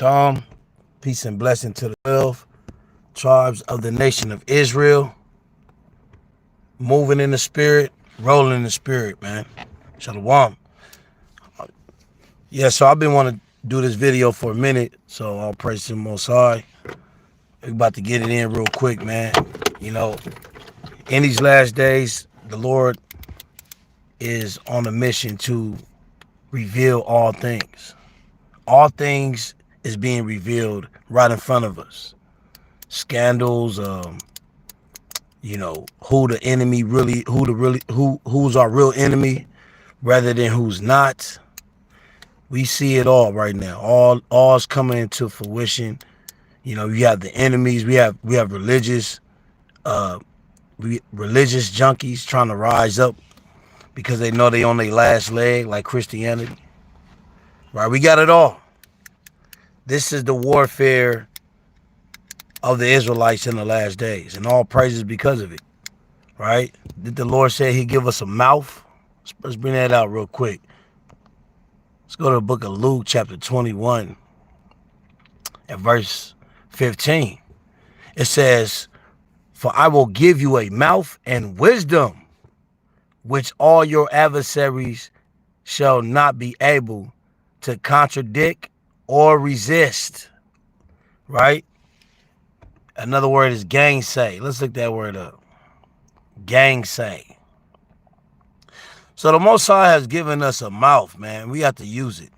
Shalom. Peace and blessing to the 12 tribes of the nation of Israel. Moving in the spirit, rolling in the spirit, man. Shalom. Yeah, so I've been wanting to do this video for a minute, so I'll praise the Most High. We're about to get it in real quick, man. You know, in these last days, the Lord is on a mission to reveal all things. All things is being revealed right in front of us. Scandals, you know, who the enemy really, who's our real enemy rather than who's not. We see it all right now. All's coming into fruition. You know, you have the enemies, we have religious junkies trying to rise up because they know they on their last leg, like Christianity. Right? We got it all. This is the warfare of the Israelites in the last days, and all praises because of it. Right? Did the Lord say he'd give us a mouth? Let's bring that out real quick. Let's go to the book of Luke, chapter 21, and verse 15. It says, "For I will give you a mouth and wisdom, which all your adversaries shall not be able to contradict or resist." Right? Another word is gainsay. Let's look that word up. Gainsay. So the Most High has given us a mouth, man. We have to use it.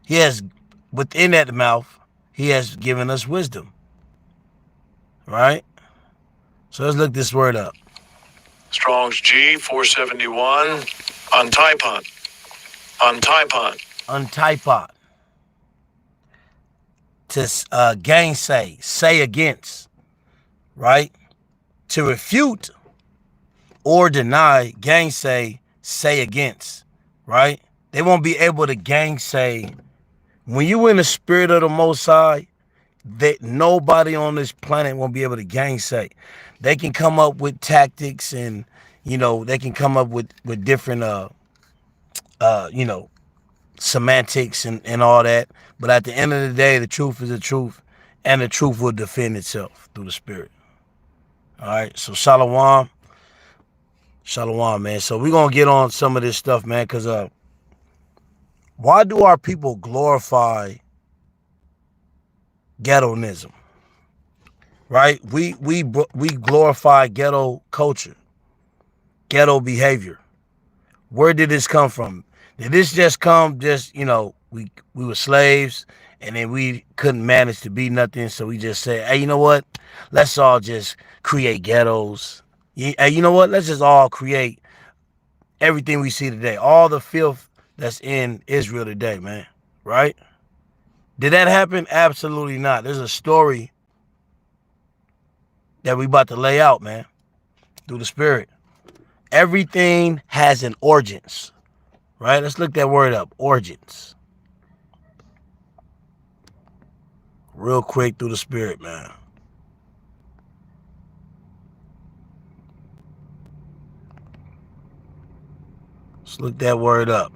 He has, within that mouth, he has given us wisdom. Right? So let's look this word up. Strong's G 471. Untypon. Untypon. Untypon. To gainsay, say against. Right? To refute or deny, gainsay, say against. Right? They won't be able to gainsay. When you in the spirit of the Most High, that nobody on this planet won't be able to gainsay. They can come up with tactics, and you know, they can come up with different you know, semantics and all that. But at the end of the day, the truth is the truth, and the truth will defend itself through the spirit. All right, so shalom. Shalom, man. So we're gonna get on some of this stuff, man, because why do our people glorify ghettoism? Right? We glorify ghetto culture, ghetto behavior. Where did this come from? Did this just come, you know, we were slaves and then we couldn't manage to be nothing, so we just said, hey, you know what? Let's all just create ghettos. Hey, you know what? Let's just all create everything we see today. All the filth that's in Israel today, man. Right? Did that happen? Absolutely not. There's a story that we about to lay out, man, through the spirit. Everything has an origins, right? Let's look that word up, origins. Real quick through the spirit, man. Let's look that word up.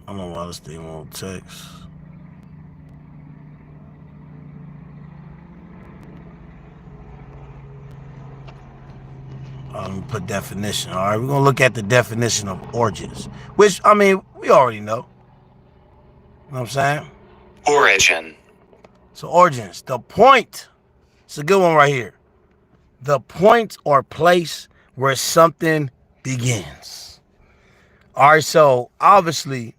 I don't know why this thing won't text. Let me put definition. All right, we're going to look at the definition of origins, which, I mean, we already know. You know what I'm saying? Origin. So origins, the point. It's a good one right here. The point or place where something begins. All right, so obviously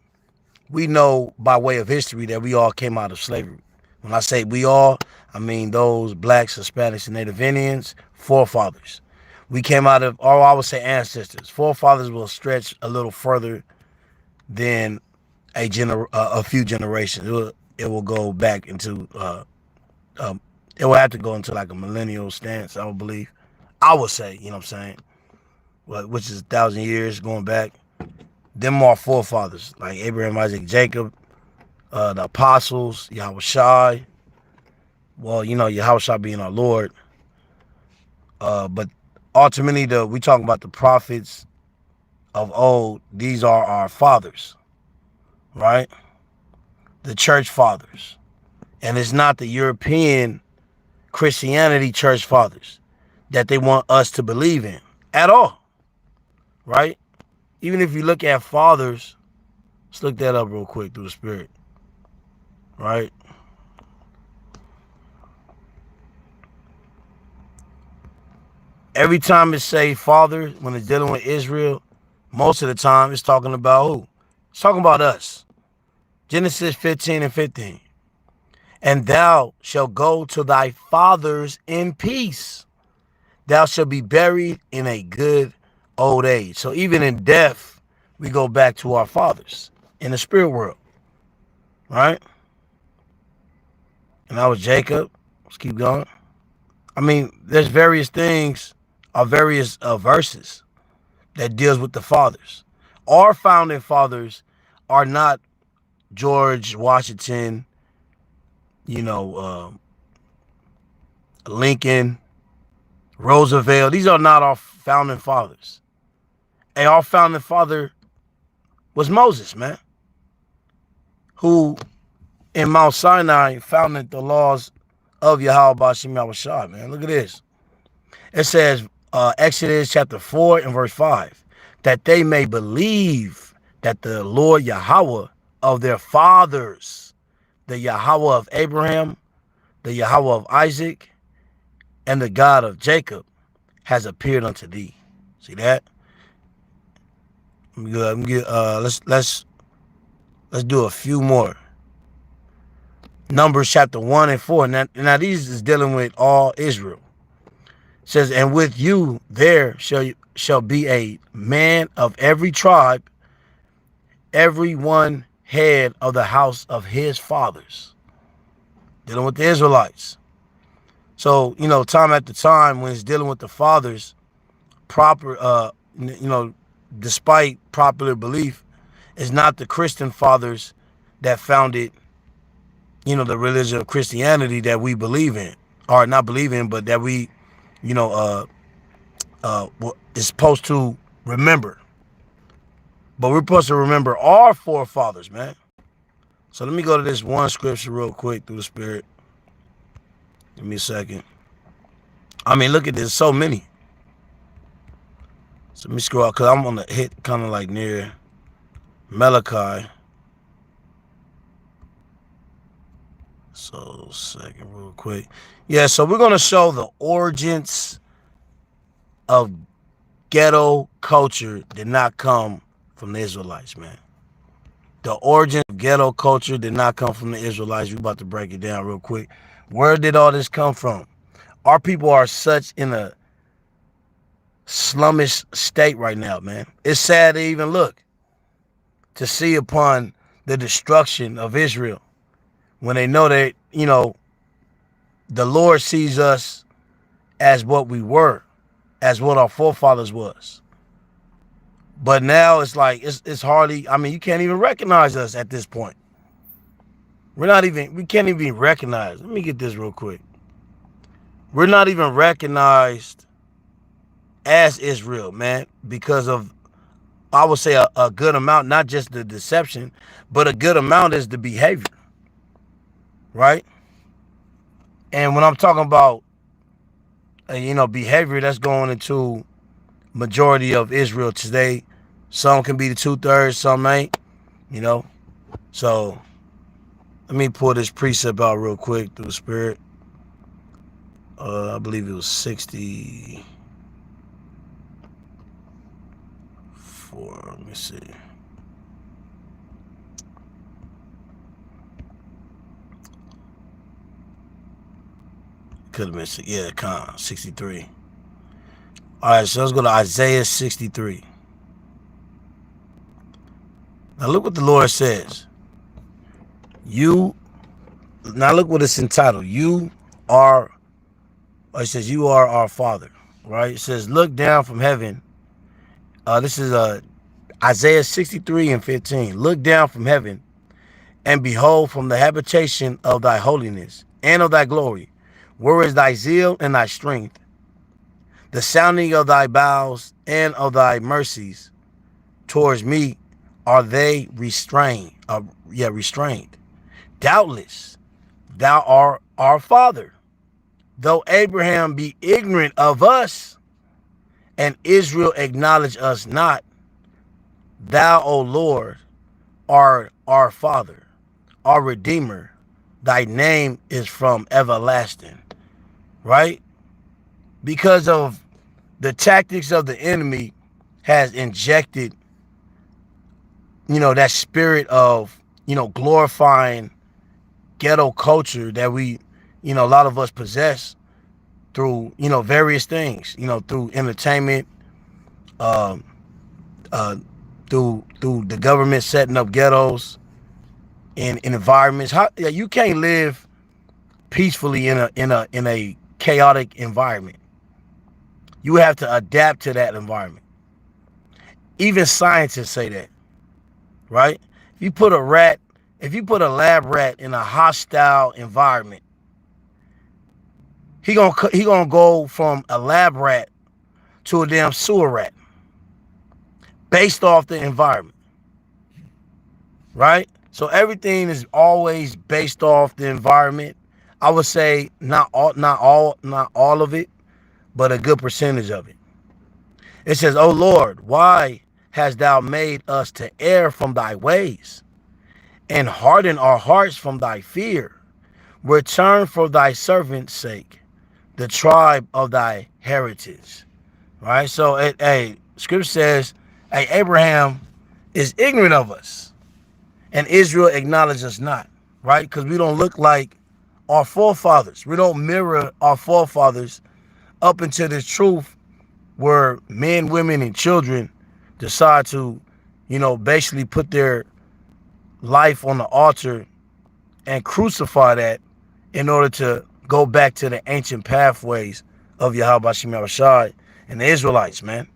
we know by way of history that we all came out of slavery. When I say we all, I mean those blacks, Hispanics, and Native Indians, forefathers. We came out of, or I would say ancestors. Forefathers will stretch a little further than a few generations. It will go back into, it will have to go into like a millennial stance, I would believe. I would say, you know what I'm saying? Which is 1,000 years going back. Them are forefathers, like Abraham, Isaac, Jacob, the apostles, Yahushua. Well, you know, Yahushua being our Lord. But ultimately, we talking about the prophets of old. These are our fathers, right? the church fathers. And it's not the European Christianity church fathers that they want us to believe in at all. Right? Even if you look at fathers, let's look that up real quick through the Spirit. Right? Every time it say fathers, when it's dealing with Israel, most of the time it's talking about who? It's talking about us. Genesis 15:15. And thou shalt go to thy fathers in peace. Thou shalt be buried in a good old age. So even in death, we go back to our fathers in the spirit world. Right? And that was Jacob. Let's keep going. I mean, there's various things, various verses that deals with the fathers. Our founding fathers are not George Washington, Lincoln, Roosevelt. These are not our founding fathers. And our founding father was Moses, man, who in Mount Sinai founded the laws of Yahweh Bashim Yahushua, man. Look at this. It says, Exodus chapter 4 and verse 5, that they may believe that the Lord Yahweh of their fathers, the Yahweh of Abraham, the Yahweh of Isaac, and the God of Jacob has appeared unto thee. See that? Let's do a few more. Numbers chapter 1 and 4. Now these is dealing with all Israel. It says, and with you there shall be a man of every tribe, every one head of the house of his fathers. Dealing with the Israelites. So, time after time when it's dealing with the fathers, despite popular belief, it's not the Christian fathers that founded, the religion of Christianity that we believe in, or not believe in, but that we, is supposed to remember. But we're supposed to remember our forefathers, man. So let me go to this one scripture real quick through the Spirit. Give me a second. I mean, look at this, so many. So let me scroll out, because I'm going to hit kind of like near Malachi. So, second, real quick. Yeah, so we're going to show the origins of ghetto culture did not come from the Israelites, man. The origin of ghetto culture did not come from the Israelites. We're about to break it down real quick. Where did all this come from? Our people are such in a slummish state right now, man. It's sad to even look, to see upon the destruction of Israel when they know that, the Lord sees us as what we were, as what our forefathers was. But now it's like, it's hardly, I mean, you can't even recognize us at this point. We can't even be recognized. Let me get this real quick. We're not even recognized as Israel, man, because of, I would say, a good amount, not just the deception, but a good amount is the behavior, right? And when I'm talking about, behavior, that's going into majority of Israel today. Some can be the 2/3, some ain't, So let me pull this precept out real quick through the Spirit. I believe it was 64. Let me see. Could have been, 63. All right, so let's go to Isaiah 63. Now look what the Lord says. Now look what it's entitled. It says, you are our Father, right? It says, look down from heaven. This is Isaiah 63 and 15. Look down from heaven and behold from the habitation of thy holiness and of thy glory. Where is thy zeal and thy strength? The sounding of thy bowels and of thy mercies towards me are they restrained. Restrained. Doubtless, thou art our father, though Abraham be ignorant of us, and Israel acknowledge us not. Thou, O Lord, art our father, our redeemer. Thy name is from everlasting. Right? Because of the tactics of the enemy has injected, that spirit of, glorifying ghetto culture that we, a lot of us possess through, various things, through entertainment, um, through the government setting up ghettos in environments. You can't live peacefully in a chaotic environment. You have to adapt to that environment. Even scientists say that, right? If you put a lab rat in a hostile environment, he gonna go from a lab rat to a damn sewer rat based off the environment, right? So everything is always based off the environment. I would say not all of it, but a good percentage of it. It says, "O Lord, why hast thou made us to err from thy ways, and harden our hearts from thy fear? Return for thy servant's sake, the tribe of thy heritage." Right? So, Scripture says, Abraham is ignorant of us, and Israel acknowledges us not. Right? Because we don't look like our forefathers. We don't mirror our forefathers up into this truth where men, women, and children decide to, basically put their life on the altar and crucify that in order to go back to the ancient pathways of Yahweh Shem Rashad and the Israelites, man.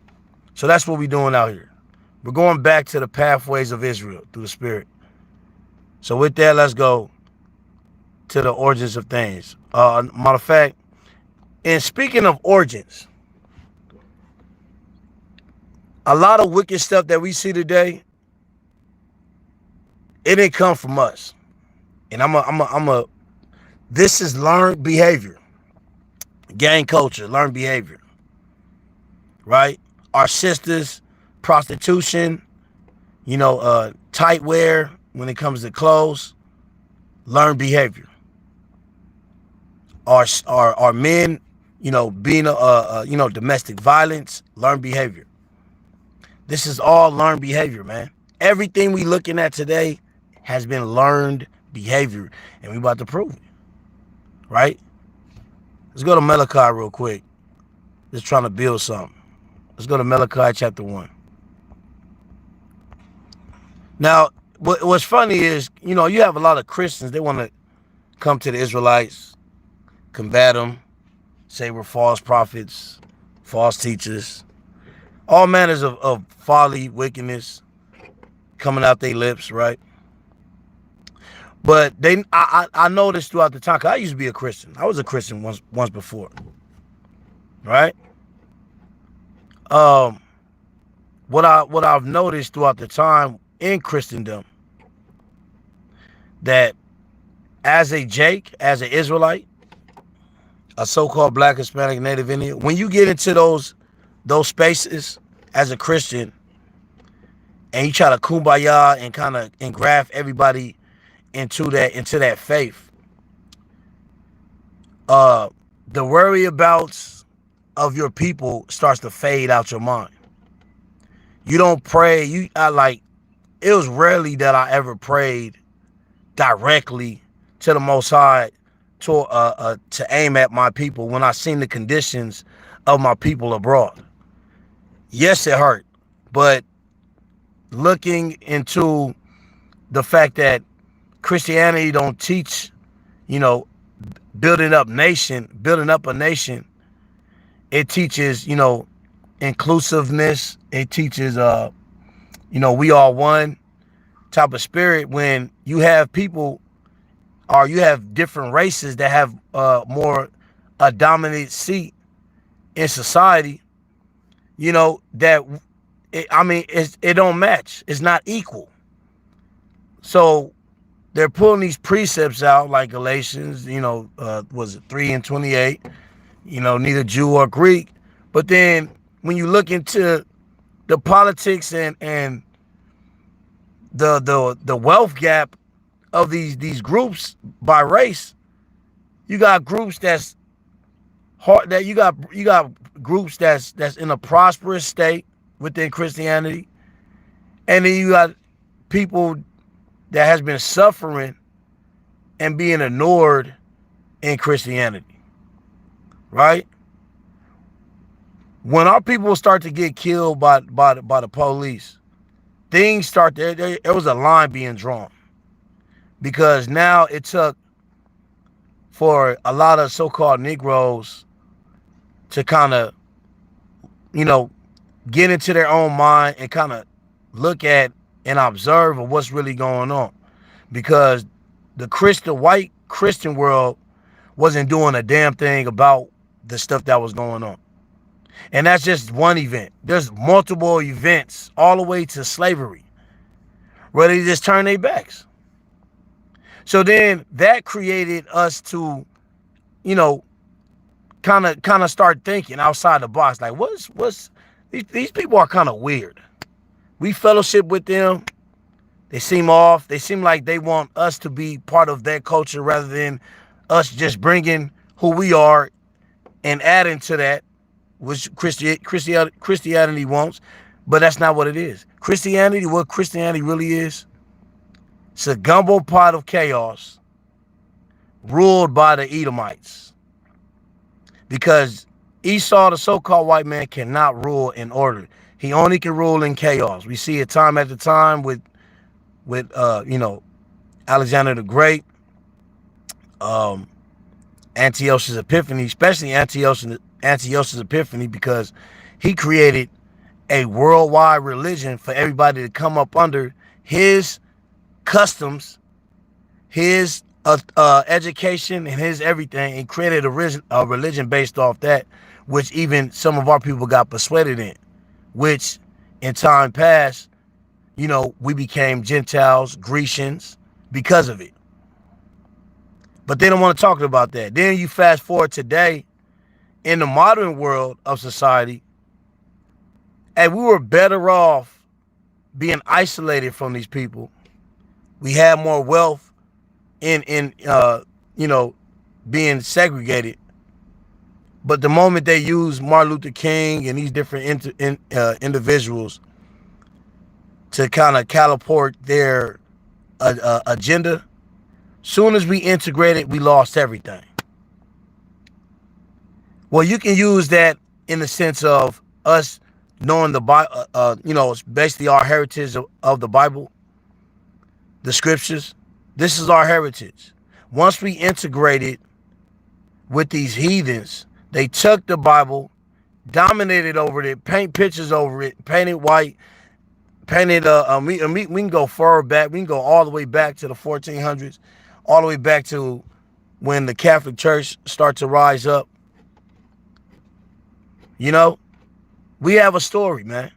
So that's what we're doing out here. We're going back to the pathways of Israel through the Spirit. So with that, let's go to the origins of things. Matter of fact, and speaking of origins, a lot of wicked stuff that we see today, it didn't come from us. And this is learned behavior. Gang culture, learned behavior. Right? Our sisters, prostitution, tight wear when it comes to clothes, learned behavior. Our men, being domestic violence, learned behavior. This is all learned behavior, man. Everything we looking at today has been learned behavior, and we about to prove it. Right? Let's go to Malachi real quick. Just trying to build something. Let's go to Malachi chapter 1. Now, what's funny is, you have a lot of Christians, they want to come to the Israelites, combat them, say we're false prophets, false teachers, all manners of folly, wickedness coming out their lips, right? But I noticed throughout the time, because I used to be a Christian. I was a Christian once before, right? What I've noticed throughout the time in Christendom, that as an Israelite, a so-called Black, Hispanic, Native Indian, when you get into those spaces as a Christian, and you try to kumbaya and kind of engraft everybody into that faith, the worryabouts of your people starts to fade out your mind. You don't pray. It was rarely that I ever prayed directly to the Most High to aim at my people when I seen the conditions of my people abroad. Yes, it hurt, but looking into the fact that Christianity don't teach, building up a nation. It teaches, inclusiveness. It teaches, we are one type of spirit. When you have people, or you have different races that have more a dominant seat in society, that it don't match. It's not equal. So they're pulling these precepts out like Galatians, was it 3:28, neither Jew or Greek. But then when you look into the politics and the wealth gap of these groups by race, you got groups that's hard, that you got groups that's in a prosperous state within Christianity, and then you got people that has been suffering and being ignored in Christianity, right? When our people start to get killed by the police, things start there was a line being drawn, because now it took for a lot of so-called Negroes to kind of, get into their own mind and kind of look at and observe of what's really going on, because the white Christian world wasn't doing a damn thing about the stuff that was going on. And that's just one event. There's multiple events all the way to slavery where they just turn their backs. So then that created us to, kind of start thinking outside the box. Like, what's these people are kind of weird. We fellowship with them. They seem off. They seem like they want us to be part of their culture rather than us just bringing who we are and adding to that, which Christianity wants. But that's not what it is. What Christianity really is, it's a gumbo pot of chaos ruled by the Edomites. Because Esau, the so-called white man, cannot rule in order. He only can rule in chaos. We see it time after time with Alexander the Great, Antiochus Epiphanes, especially Antiochus Epiphanes, because he created a worldwide religion for everybody to come up under his customs, his education, and his everything, and created a religion based off that, which even some of our people got persuaded in, which in time past, we became Gentiles, Grecians, because of it. But they don't want to talk about that. Then you fast forward today, in the modern world of society, and we were better off being isolated from these people. We had more wealth in being segregated. But the moment they use Martin Luther King and these different individuals to kind of catapult their agenda, soon as we integrated, we lost everything. Well, you can use that in the sense of us knowing the Bible, it's basically our heritage of the Bible, the scriptures. This is our heritage. Once we integrated with these heathens, they took the Bible, dominated over it, paint pictures over it, painted white, painted, we can go far back. We can go all the way back to the 1400s, all the way back to when the Catholic Church started to rise up. We have a story, man.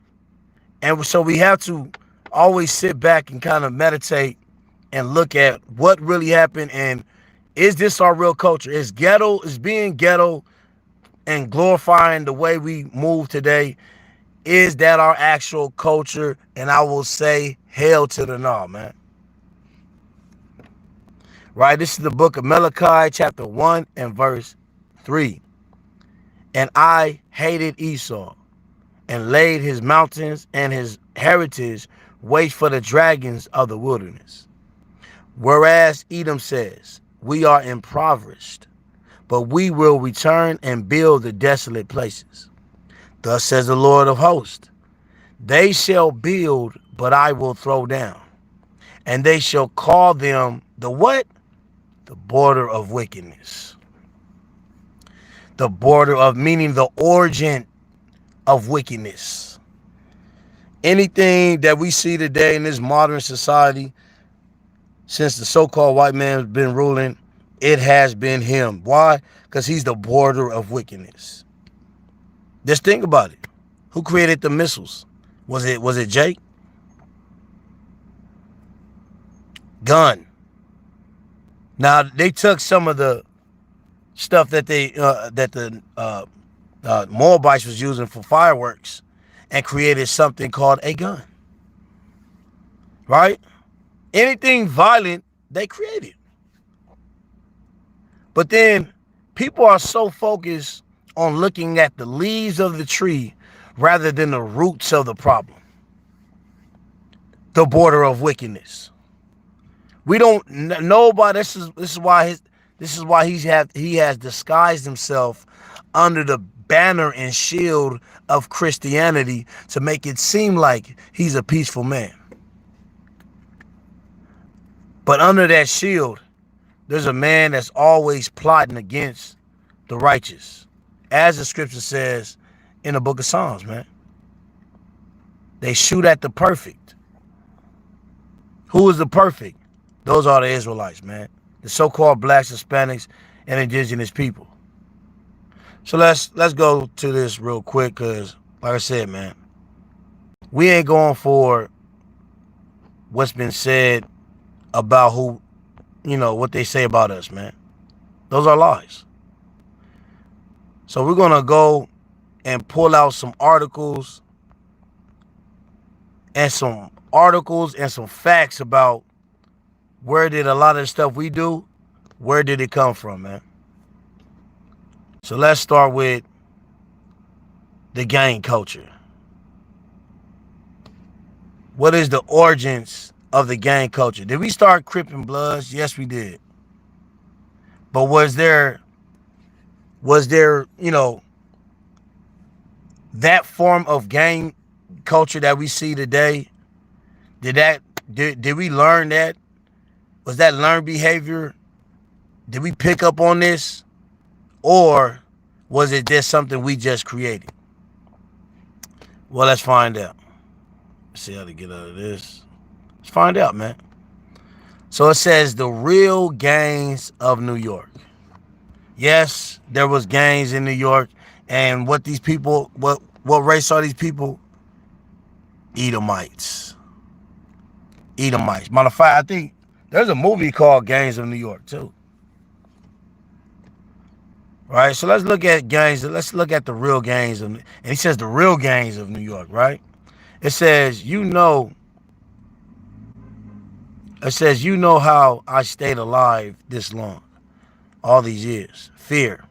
And so we have to always sit back and kind of meditate and look at what really happened, and is this our real culture? Is being ghetto and glorifying the way we move today, is that our actual culture? And I will say, hell to the no, man. Right? This is the book of Malachi, chapter 1 and verse 3. And I hated Esau, and laid his mountains and his heritage waste for the dragons of the wilderness. Whereas Edom says, we are impoverished, but we will return and build the desolate places. Thus says the Lord of hosts, they shall build, but I will throw down. And they shall call them the what? The border of wickedness. The border of, meaning the origin of wickedness. Anything that we see today in this modern society, since the so-called white man has been ruling, it has been him. Why? Because he's the border of wickedness. Just think about it. Who created the missiles? Was it Jake? Gun. Now they took some of the stuff that the Moabites was using for fireworks and created something called a gun. Right? Anything violent, they created. But then people are so focused on looking at the leaves of the tree rather than the roots of the problem. The border of wickedness. We don't nobody. This is why he has disguised himself under the banner and shield of Christianity to make it seem like he's a peaceful man. But under that shield, there's a man that's always plotting against the righteous, as the scripture says in the book of Psalms, man. They shoot at the perfect. Who is the perfect? Those are the Israelites, man. The so-called blacks, Hispanics, and indigenous people. So let's go to this real quick, because like I said, man, we ain't going for what's been said about who, what they say about us, man. Those are lies. So we're going to go and pull out some articles and some facts about where did a lot of the stuff we do, where did it come from, man? So let's start with the gang culture. What is the origins of the gang culture? Did we start Crip and Bloods? Yes, we did. But was there, that form of gang culture that we see today? Did we learn that? Was that learned behavior? Did we pick up on this? Or was it just something we just created? Well, let's find out. Let's see how to get out of this. Let's find out, man. So it says the real gangs of New York. Yes, there was gangs in New York. And what these people, what race are these people? Edomites. Matter of fact, I think there's a movie called Gangs of New York, too. Right? So let's look at gangs. Let's look at the real gangs. And he says the real gangs of New York, right? It says, how I stayed alive this long, all these years. Fear,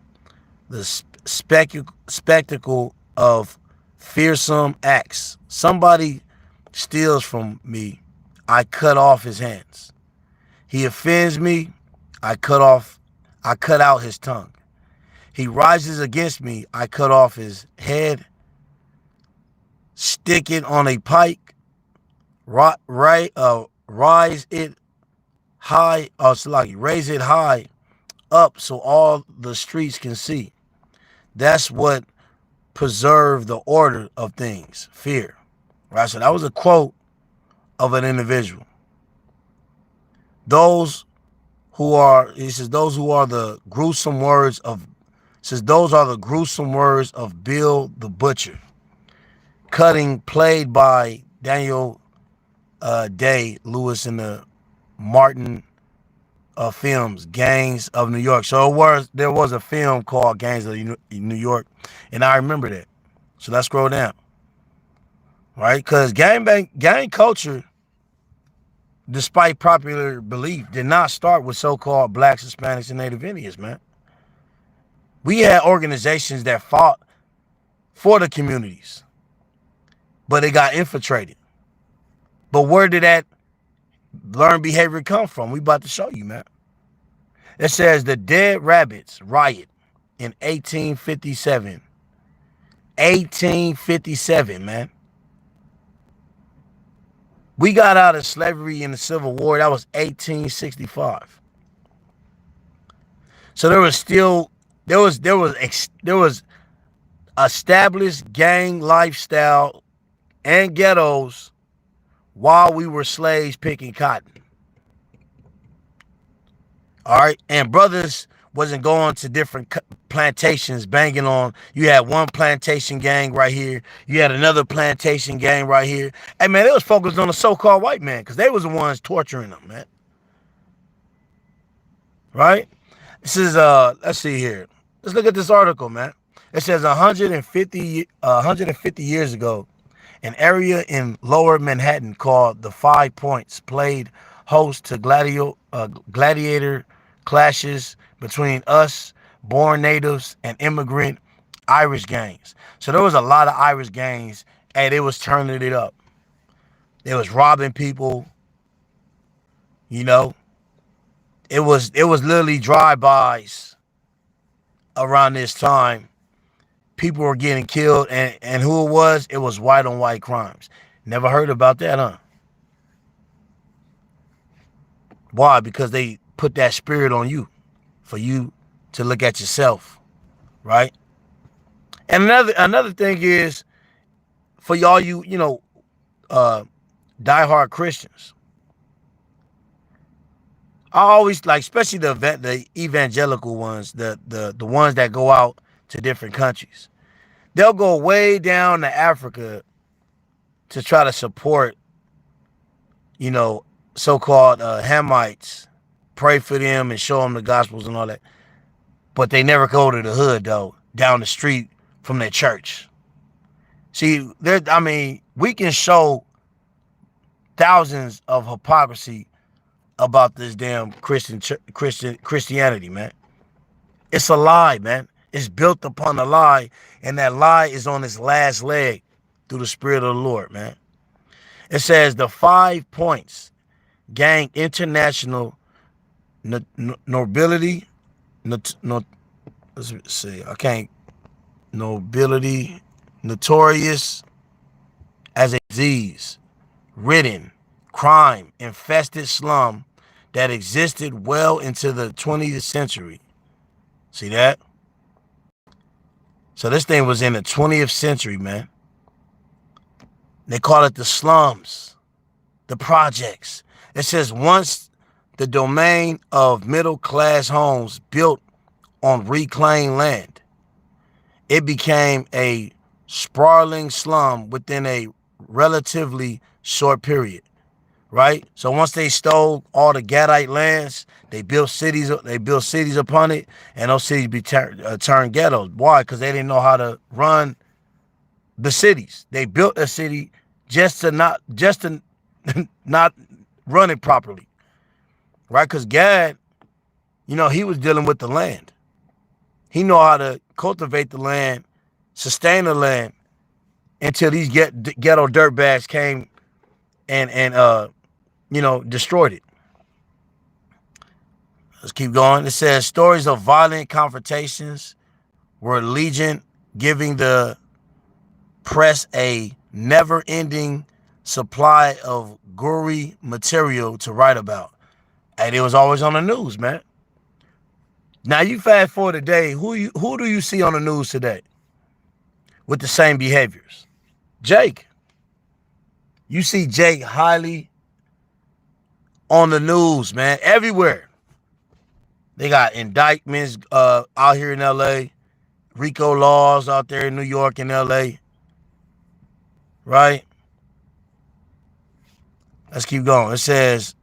the spectacle of fearsome acts. Somebody steals from me, I cut off his hands. He offends me, I cut out his tongue. He rises against me, I cut off his head. Stick it on a pike, raise it high, raise it high up so all the streets can see. That's what preserved the order of things, fear. Right? So that was a quote of an individual. Those are the gruesome words of Bill the Butcher. Cutting played by Daniel Day-Lewis in the Martin films, Gangs of New York. So there was a film called Gangs of New York, and I remember that. So let's scroll down. Right? Because gang culture, despite popular belief, did not start with so-called blacks, Hispanics, and Native Indians, man. We had organizations that fought for the communities, but it got infiltrated. But where did that learned behavior come from? We about to show you, man. It says the Dead Rabbits riot in 1857. 1857, man. We got out of slavery in the Civil War. That was 1865. So there was established gang lifestyle and ghettos while we were slaves picking cotton. All right. And brothers wasn't going to different plantations banging on. You had one plantation gang right here. You had another plantation gang right here. Hey, man, they was focused on the so-called white man because they was the ones torturing them, man. right? This is let's see here. Let's look at this article, man. It says 150 years ago, an area in lower Manhattan called the Five Points played host to gladiator clashes between us, born natives, and immigrant Irish gangs. So there was a lot of Irish gangs, and they was turning it up. They was robbing people, you know. It was literally drive-bys around this time. People were getting killed, and who it was white on white crimes. Never heard about that, huh? Why? Because they put that spirit on you for you to look at yourself, right? And another thing is for y'all uh diehard Christians. I always like, especially the evangelical ones, the ones that go out to different countries. They'll go way down to Africa to try to support, you know, so-called Hamites, pray for them and show them the gospels and all that. But they never go to the hood, though, down the street from their church. See, we can show thousands of hypocrisy about this damn Christianity, man. It's a lie, man. It's built upon a lie, and that lie is on its last leg through the Spirit of the Lord, man. It says the 5 Points gained international nobility. Let's see, I can't. Nobility, notorious as a disease-ridden, crime-infested slum that existed well into the 20th century. See that? So this thing was in the 20th century, man. They call it the slums, the projects. It says once the domain of middle-class homes built on reclaimed land, it became a sprawling slum within a relatively short period, right? So once they stole all the Gadite lands, they built cities. They built cities upon it, and those cities turned ghettos. Why? Because they didn't know how to run the cities. They built a city just to not run it properly, right? Because Gad, he was dealing with the land. He know how to cultivate the land, sustain the land, until these ghetto dirtbags came and destroyed it. Let's keep going. It says stories of violent confrontations were legion, giving the press a never-ending supply of gory material to write about. And it was always on the news, man. Now you fast forward today, who do you see on the news today with the same behaviors? Jake. You see Jake highly on the news, man, everywhere. They got indictments out here in LA, RICO laws out there in New York and LA, right? Let's keep going. It says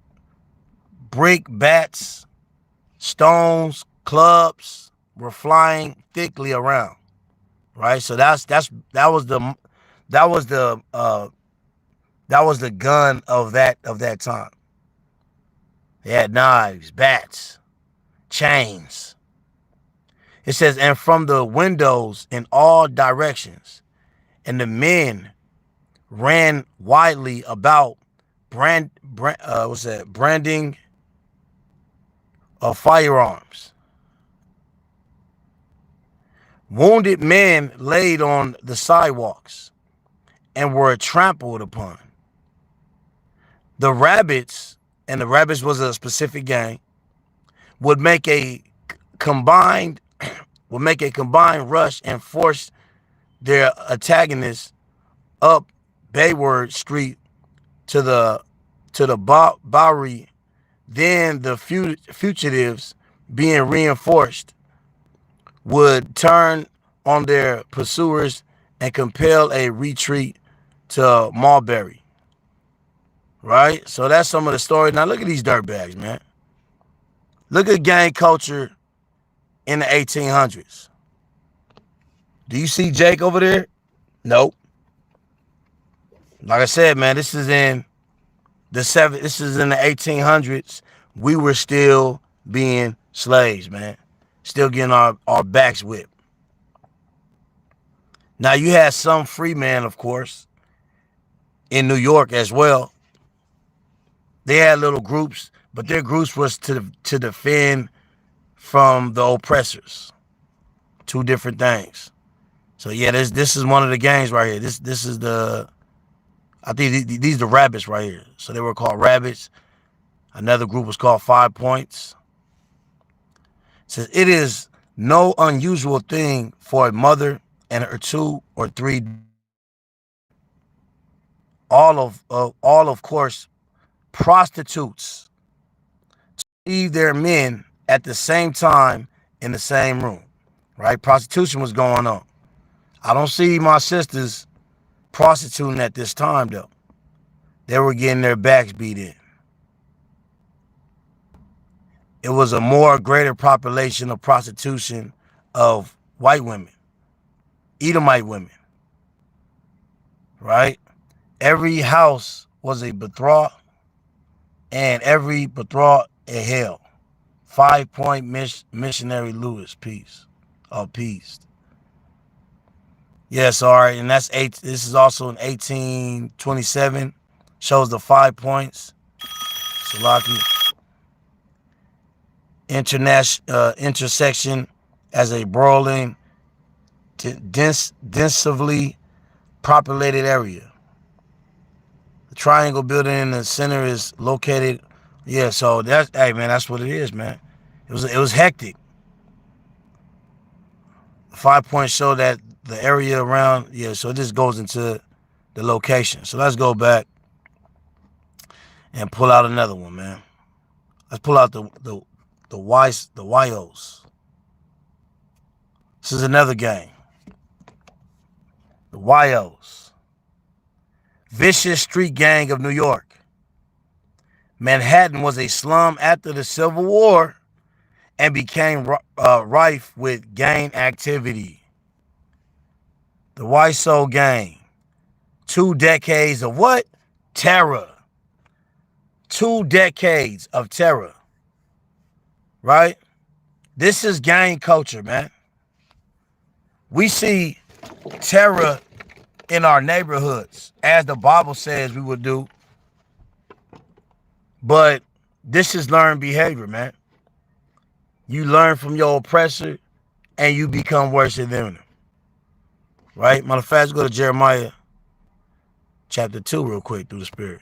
brick bats, stones, clubs were flying thickly around, right? So that was the gun of that time. They had knives, bats, chains. It says, and from the windows in all directions, and the men ran widely about, branding of firearms. Wounded men laid on the sidewalks and were trampled upon. The rabbits, and the rabbits was a specific gang, would make a combined rush and force their antagonists up Bayward Street to the Bowery. Then the fugitives, being reinforced, would turn on their pursuers and compel a retreat to Mulberry. Right? So that's some of the story. Now look at these dirtbags, man. Look at gang culture in the 1800s. Do you see Jake over there? Nope. Like I said, man, this is in the 1800s. We were still being slaves, man. Still getting our backs whipped. Now, you had some free men, of course, in New York as well. They had little groups, but their groups was to defend from the oppressors. Two different things. So yeah, this is one of the gangs right here. This is the, I think these are the rabbits right here. So they were called rabbits. Another group was called 5 Points. It says it is no unusual thing for a mother and her 2 or 3, all of course, prostitutes, to leave their men at the same time in the same room. Right? Prostitution was going on. I don't see my sisters prostituting at this time, though. They were getting their backs beat in. It was a greater population of prostitution of white women, Edomite women, right? Every house was a betroth, and every betroth a hell. 5 Point missionary Lewis, peace. Peace. Yes, all right, and this is also in 1827. Shows the 5 points. Salaki. Intersection as a brawling, densely populated area. The triangle building in the center is located. Yeah, so that's, hey man, that's what it is, man. It was hectic. 5 points show that the area around, yeah, so this goes into the location. So let's go back and pull out another one, man. Let's pull out the YOs. This is another gang. The YOs. Vicious street gang of New York. Manhattan was a slum after the Civil War and became rife with gang activity. The YSO gang. 2 decades of what? Terror. 2 decades of terror. Right? This is gang culture, man. We see terror in our neighborhoods, as the Bible says we would do. But this is learned behavior, man. You learn from your oppressor and you become worse than them. Right? Matter of fact, let's go to Jeremiah chapter 2 real quick through the Spirit.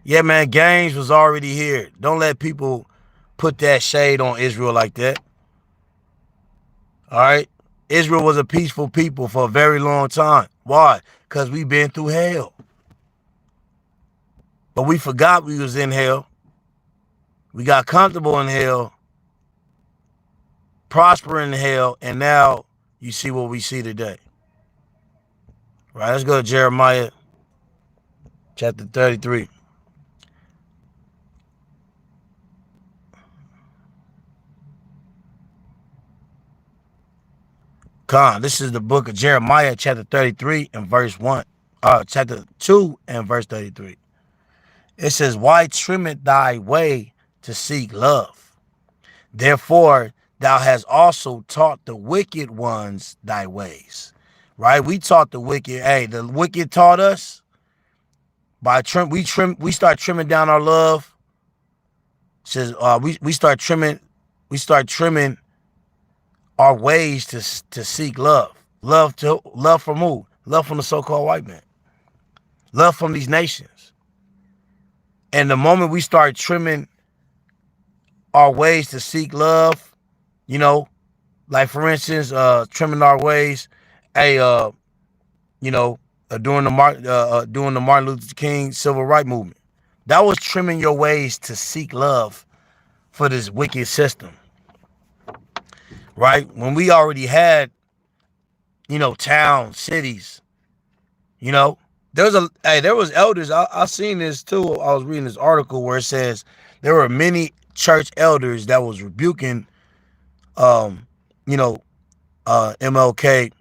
Yeah, man, gangs was already here. Don't let people put that shade on Israel like that. All right? Israel was a peaceful people for a very long time. Why? Because we've been through hell. But we forgot we was in hell. We got comfortable in hell, prospering in hell, and now you see what we see today. Right, let's go to Jeremiah chapter 33. This is the book of Jeremiah chapter 33 and verse 1. Chapter 2 and verse 33. It says, why trimmeth thy way to seek love? Therefore, thou hast also taught the wicked ones thy ways. Right? We taught the wicked. Hey, the wicked taught us. We start trimming down our love. It says we start trimming our ways to seek love. Love from who? Love from the so-called white man. Love from these nations. And the moment we start trimming our ways to seek love, you know, like for instance, trimming our ways, during the Martin Luther King civil rights movement, that was trimming your ways to seek love for this wicked system. Right? When we already had, towns, cities, there was elders. I seen this too. I was reading this article where it says there were many church elders that was rebuking, you know, MLK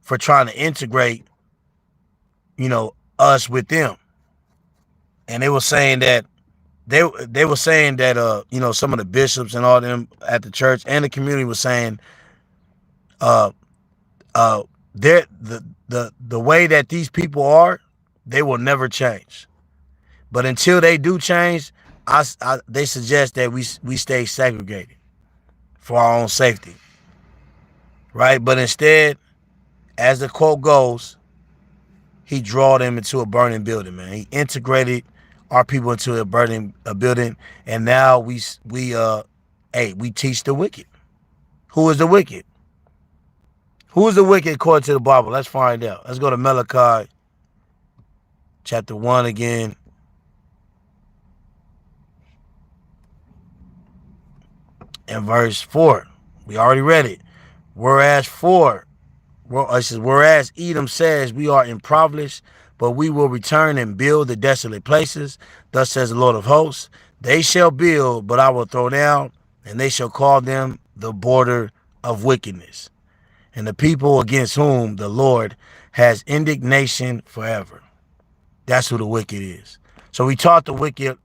for trying to integrate, you know, us with them. And they were saying that they were saying that you know, some of the bishops and all them at the church and the community was saying uh they're the way that these people are, they will never change. But until they do change, they suggest that we stay segregated for our own safety, right? But instead, as the quote goes, he draw them into a burning building, man. He integrated our people into a building, and now we teach the wicked. Who is the wicked? Who is the wicked according to the Bible? Let's find out. Let's go to Malachi chapter 1 again. And verse 4. We already read it. Whereas Edom says, we are impoverished, but we will return and build the desolate places. Thus says the Lord of hosts, they shall build, but I will throw down, and they shall call them the border of wickedness, and the people against whom the Lord has indignation forever. That's who the wicked is. So we taught the wicked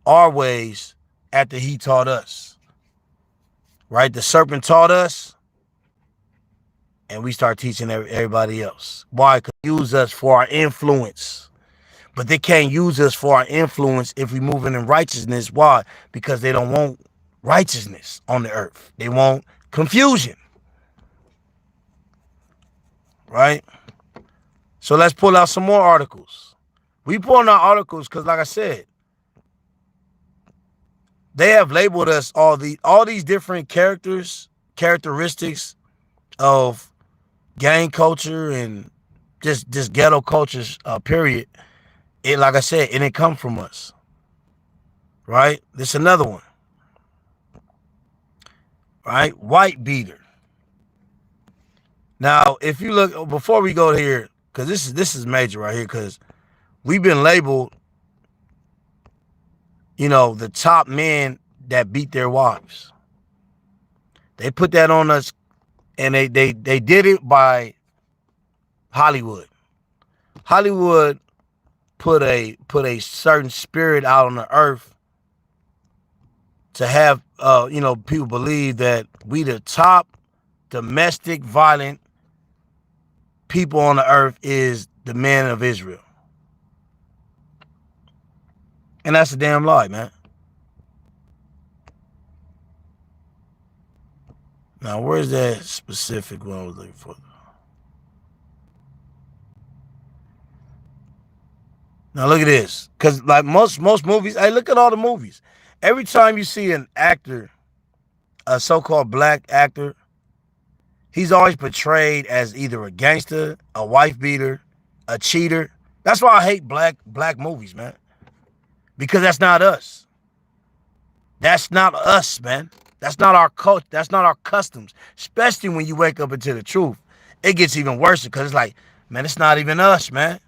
our ways after he taught us. Right? The serpent taught us, and we start teaching everybody else. Why? Because they use us for our influence. But they can't use us for our influence if we moving in righteousness. Why? Because they don't want righteousness on the earth. They want confusion. Right? So let's pull out some more articles. We pulling out articles because, like I said, they have labeled us all these different characteristics of gang culture and just ghetto cultures, period. It, like I said, it didn't come from us. Right? This is another one. Right? White beater. Now, if you look, before we go here, because this is major right here, because we've been labeled, you know, the top men that beat their wives. They put that on us, and they did it by Hollywood. Hollywood put a certain spirit out on the earth to have you know, people believe that we the top domestic violent people on the earth is the men of Israel. And that's a damn lie, man. Now, where's that specific one I was looking for? Now, look at this. Because, like most movies, hey, look at all the movies. Every time you see an actor, a so-called black actor, he's always portrayed as either a gangster, a wife beater, a cheater. That's why I hate black movies, man. Because that's not us. That's not us, man. That's not our culture. That's not our customs. Especially when you wake up into the truth. It gets even worse because it's like, man, it's not even us, man.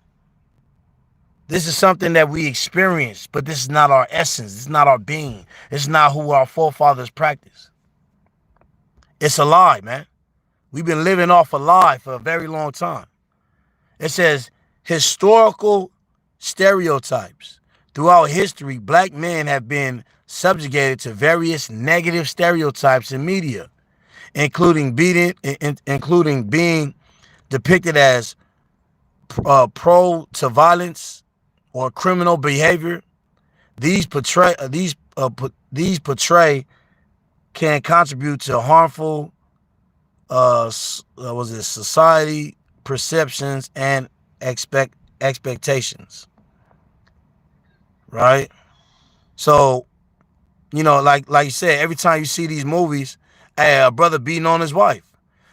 This is something that we experience, but this is not our essence. It's not our being. It's not who our forefathers practiced. It's a lie, man. We've been living off a lie for a very long time. It says, historical stereotypes. Throughout history, black men have been subjugated to various negative stereotypes in media, including being depicted as pro to violence or criminal behavior. These portray can contribute to harmful society perceptions and expectations. Right? So, you know, like you said, every time you see these movies, hey, a brother beating on his wife.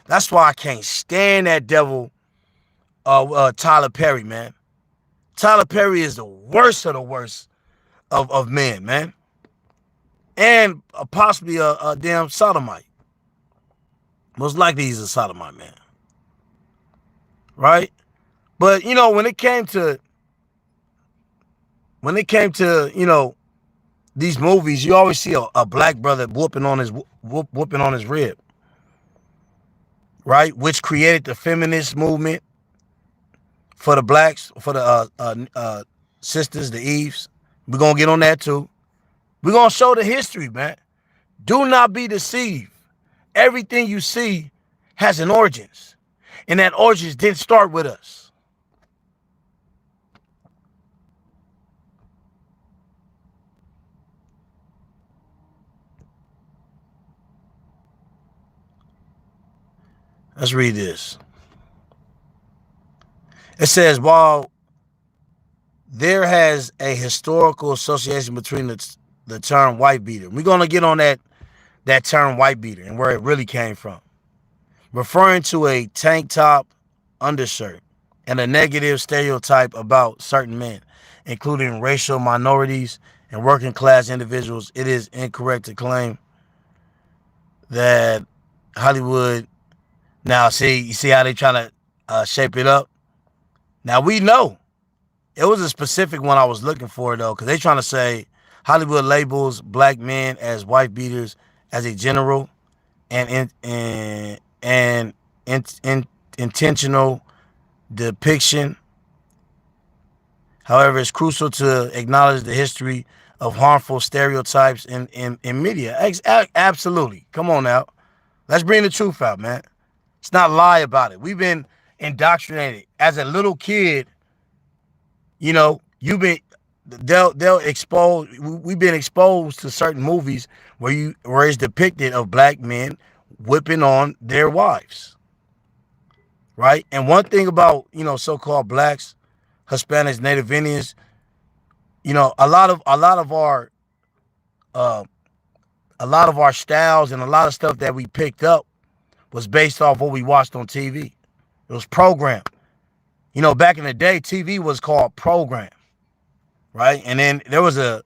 That's why I can't stand that devil, Tyler Perry, man. Tyler Perry is the worst of the worst of men, man. And possibly a damn sodomite. Most likely he's a sodomite, man. Right? But, you know, when it came to, you know, these movies, you always see a black brother whooping on his rib, right? Which created the feminist movement for the blacks, for the sisters, the Eves. We're gonna get on that too. We're gonna show the history, man. Do not be deceived. Everything you see has an origins, and that origins didn't start with us. Let's read this. It says, while there has a historical association between the term white beater, we're going to get on that term white beater and where it really came from, referring to a tank top undershirt and a negative stereotype about certain men, including racial minorities and working class individuals. It is incorrect to claim that Hollywood. Now, you see how they trying to shape it up? Now, we know. It was a specific one I was looking for, though, because they trying to say Hollywood labels black men as wife beaters as a general and intentional depiction. However, it's crucial to acknowledge the history of harmful stereotypes in media. Absolutely. Come on now. Let's bring the truth out, man. Let's not lie about it. We've been indoctrinated. As a little kid, you know, they'll expose, we've been exposed to certain movies where it's depicted of black men whipping on their wives. Right? And one thing about, so-called blacks, Hispanics, Native Indians, a lot of our styles and a lot of stuff that we picked up was based off what we watched on TV. It was programmed. Back in the day, TV was called program, right? And then there was a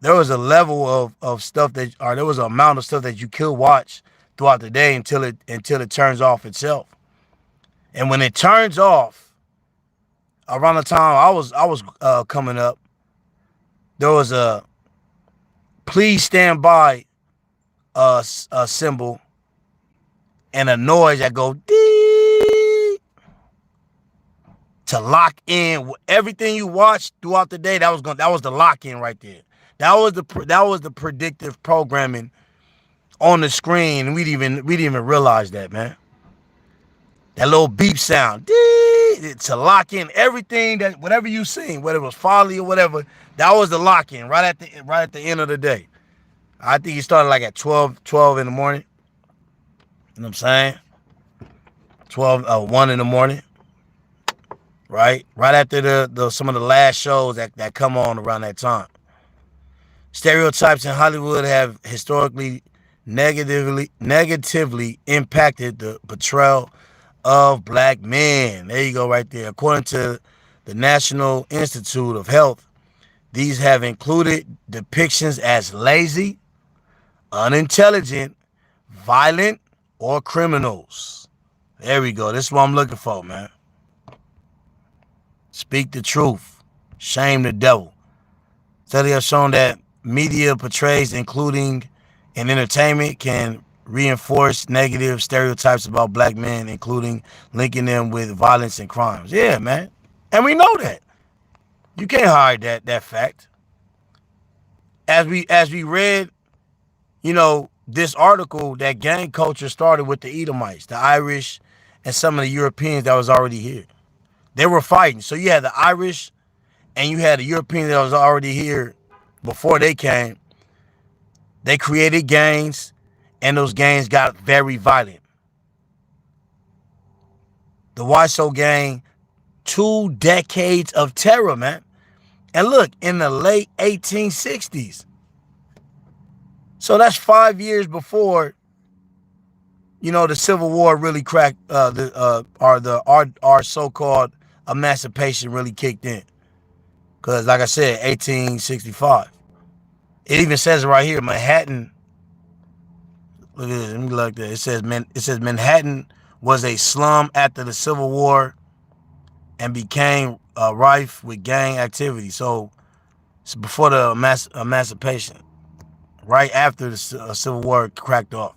level of stuff there was an amount of stuff that you could watch throughout the day until it turns off itself. And when it turns off, around the time I was coming up, there was a please stand by a symbol and a noise that go dee to lock in everything you watched throughout the day. That was the lock in right there. That was the predictive programming on the screen. We didn't even realize that, man. That little beep sound to lock in everything, that whatever you seen, whether it was folly or whatever, that was the lock in right at the end of the day. I think it started like at 12 in the morning. You know what I'm saying? 1 in the morning. Right? Right after some of the last shows that come on around that time. Stereotypes in Hollywood have historically negatively impacted the portrayal of black men. There you go right there. According to the National Institute of Health, these have included depictions as lazy, unintelligent, violent, or criminals. There we go. This is what I'm looking for, man. Speak the truth. Shame the devil. Studies have shown that media portrays, including in entertainment, can reinforce negative stereotypes about black men, including linking them with violence and crimes. Yeah, man. And we know that. You can't hide that fact. As we read, this article, that gang culture started with the Edomites, the Irish, and some of the Europeans that was already here. They were fighting. So you had the Irish and you had the Europeans that was already here before they came. They created gangs, and those gangs got very violent. The YSO gang, 2 decades of terror, man. And look, in the late 1860s. So that's 5 years before, the Civil War really cracked, our so-called emancipation really kicked in. Because, like I said, 1865. It even says right here, Manhattan. Look at this. Let me look at that. It says Manhattan was a slum after the Civil War and became rife with gang activity. So It's before the emancipation, right after the Civil War cracked off.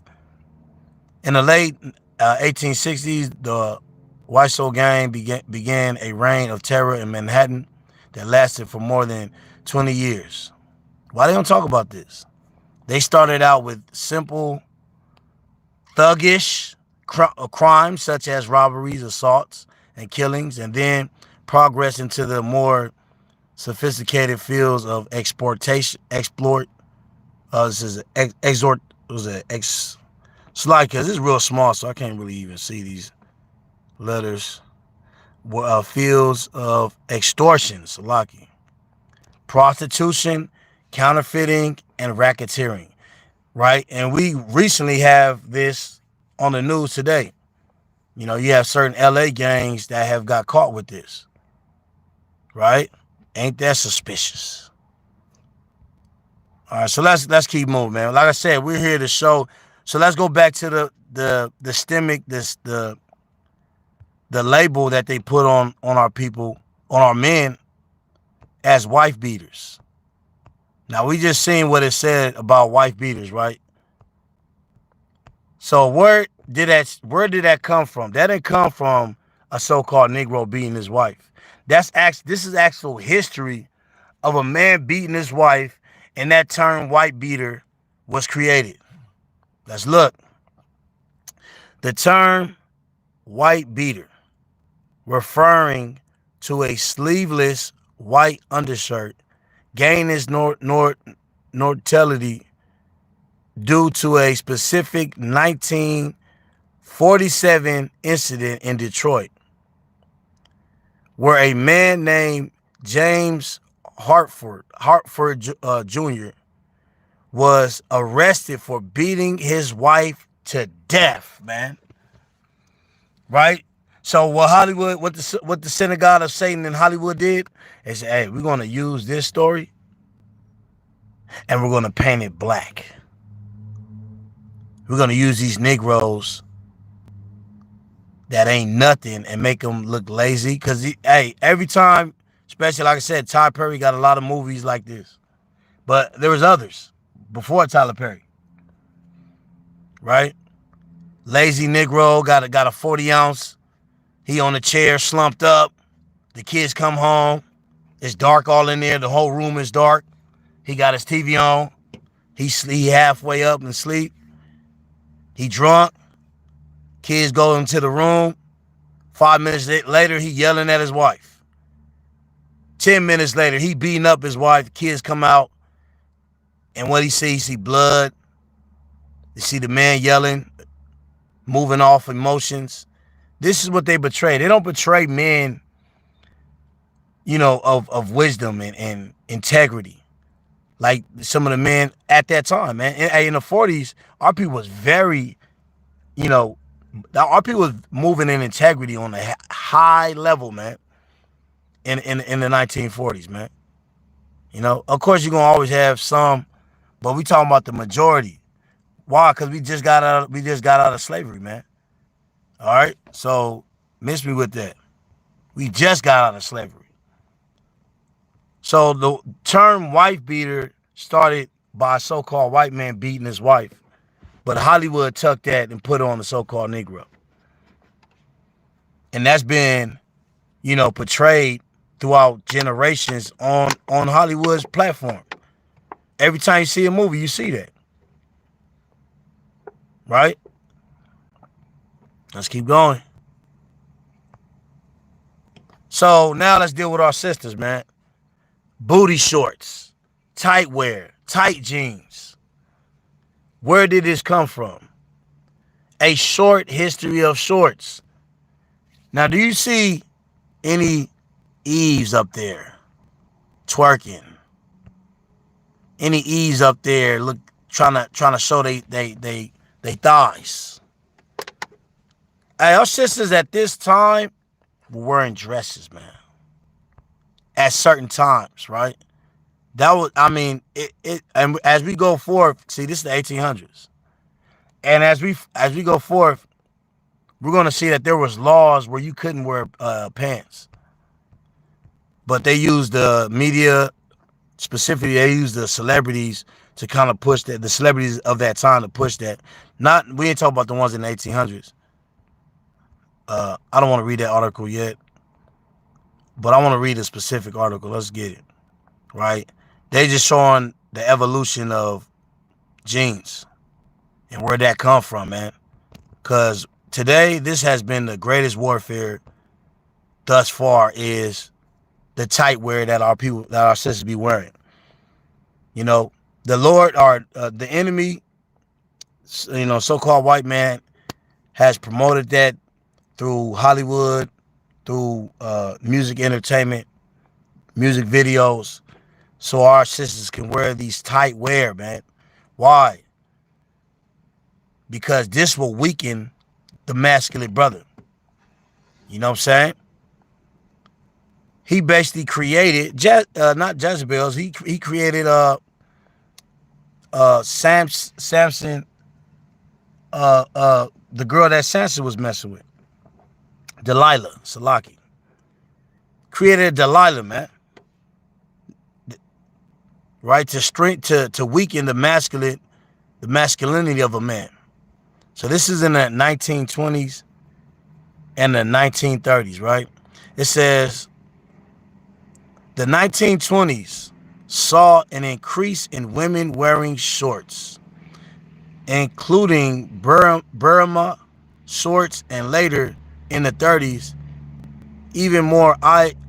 In the late 1860s, the White Soul Gang began a reign of terror in Manhattan that lasted for more than 20 years. Why they don't talk about this? They started out with simple, thuggish crimes such as robberies, assaults, and killings, and then progressed into the more sophisticated fields of exploitation. This is exhort. Was it ex? Slide, because it's real small, so I can't really even see these letters. Fields of extortion, Salaki, prostitution, counterfeiting, and racketeering, right? And we recently have this on the news today. You know, you have certain LA gangs that have got caught with this, right? Ain't that suspicious? All right, so let's keep moving, man. Like I said, we're here to show. So let's go back to the stemic, the label that they put on our people, on our men, as wife beaters. Now we just seen what it said about wife beaters, right? So where did that come from? That didn't come from a so-called Negro beating his wife. This is actual history of a man beating his wife, and that term white beater was created. Let's look. The term white beater, referring to a sleeveless white undershirt, gained its notoriety due to a specific 1947 incident in Detroit, where a man named James Hartford Jr. was arrested for beating his wife to death, man. Right? So what Hollywood, what the synagogue of Satan in Hollywood did is, hey, we're going to use this story and we're going to paint it black. We're going to use these Negroes that ain't nothing and make them look lazy. Because, hey, every time, especially like I said, Tyler Perry got a lot of movies like this. But there was others before Tyler Perry. Right? Lazy Negro got a 40 ounce. He on the chair, slumped up. The kids come home. It's dark all in there. The whole room is dark. He got his TV on. He halfway up and sleep. He drunk. Kids go into the room. 5 minutes later, he yelling at his wife. 10 minutes later, he beating up his wife. The kids come out. And what he see blood. You see the man yelling, moving off emotions. This is what they betray. They don't betray men, you know, of wisdom and integrity. Like some of the men at that time, man. In the 40s, our people was very, you know, our people was moving in integrity on a high level, man. In the 1940s, man. You know, of course you're gonna always have some, but we talking about the majority. Why? Because we just got out of slavery, man. All right, so miss me with that. We just got out of slavery. So the term wife beater started by a so-called white man beating his wife, but Hollywood took that and put on the so-called Negro, and that's been, you know, portrayed throughout generations on Hollywood's platform. Every time you see a movie, you see that, right? Let's keep going. So now let's deal with our sisters, man. Booty shorts, tight wear, tight jeans. Where did this come from? A short history of shorts. Now, do you see any Eves up there twerking? Any Eves up there look trying to show they thighs? Hey, our sisters at this time were wearing dresses, man. At certain times, right? That was, I mean, and as we go forth, see, this is the 1800s. And as we go forth, we're going to see that there was laws where you couldn't wear pants. But they used the media Specifically, they use the celebrities to kind of push that, the celebrities of that time to push that. Not, we ain't talking about the ones in the 1800s. I don't want to read that article yet, but I want to read a specific article. Let's get it, right? They just showing the evolution of jeans and where that come from, man. Because today, this has been the greatest warfare thus far, is the tight wear that our people, that our sisters be wearing. You know, the Lord, the enemy, you know, so-called white man, has promoted that through Hollywood, through music entertainment, music videos, so our sisters can wear these tight wear, man. Why? Because this will weaken the masculine brother. You know what I'm saying? He basically created, not Jezebel's, he created Samson, the girl that Samson was messing with, Delilah, Salaki. Created Delilah, man. Right? To weaken the masculinity of a man. So this is in the 1920s and the 1930s, right? It says the 1920s saw an increase in women wearing shorts, including Burma shorts, and later in the 30s, even more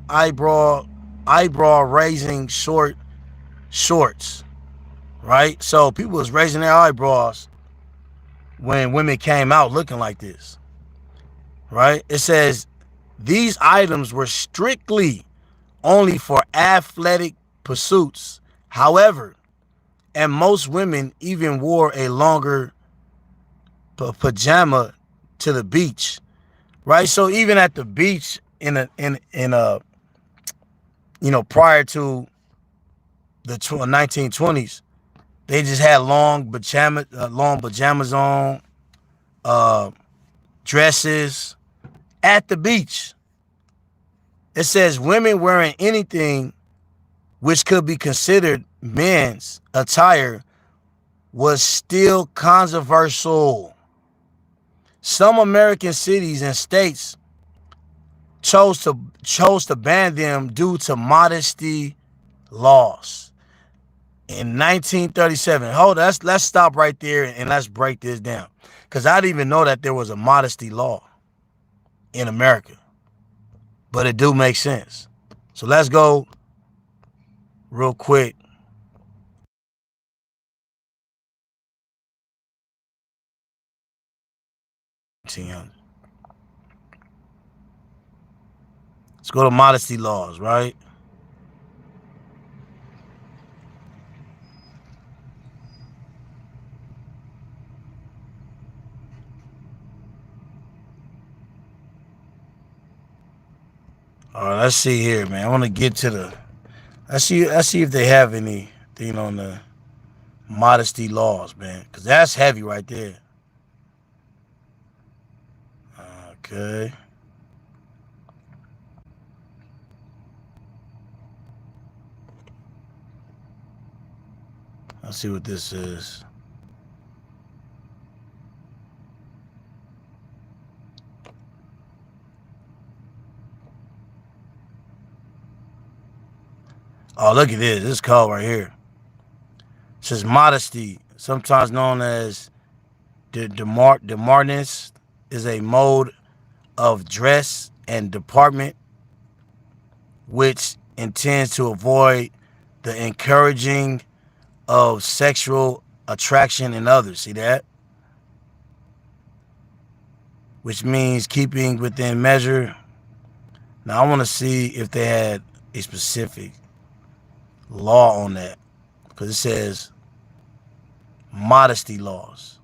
eyebrow raising shorts, right? So people was raising their eyebrows when women came out looking like this, right? It says these items were strictly only for athletic pursuits. However, and most women even wore a longer pajama to the beach, right? So even at the beach in a you know, prior to the 1920s, they just had long pajamas on, dresses at the beach. It says women wearing anything which could be considered men's attire was still controversial. Some American cities and states chose to ban them due to modesty laws. In 1937, let's stop right there and let's break this down, because I didn't even know that there was a modesty law in America, but it do make sense. So let's go real quick. Let's go to modesty laws, right? All right, let's see here, man. I want to get to the. Let's see if they have anything on the modesty laws, man, because that's heavy right there. Okay. Let's see what this is. Oh, look at this. This code right here. It says modesty, sometimes known as demarness, is a mode of dress and deportment which intends to avoid the encouraging of sexual attraction in others. See that? Which means keeping within measure. Now I want to see if they had a specific law on that, because it says modesty laws.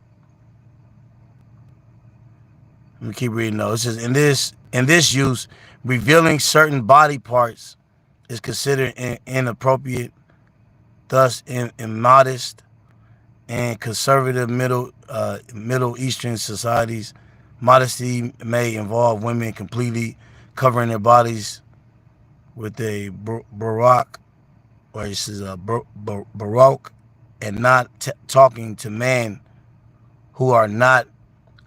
Let me keep reading though. It says in this use, revealing certain body parts is considered inappropriate. Thus, in immodest and conservative Middle Eastern societies, modesty may involve women completely covering their bodies with a buraq or it says Baroque, and not talking to men who are not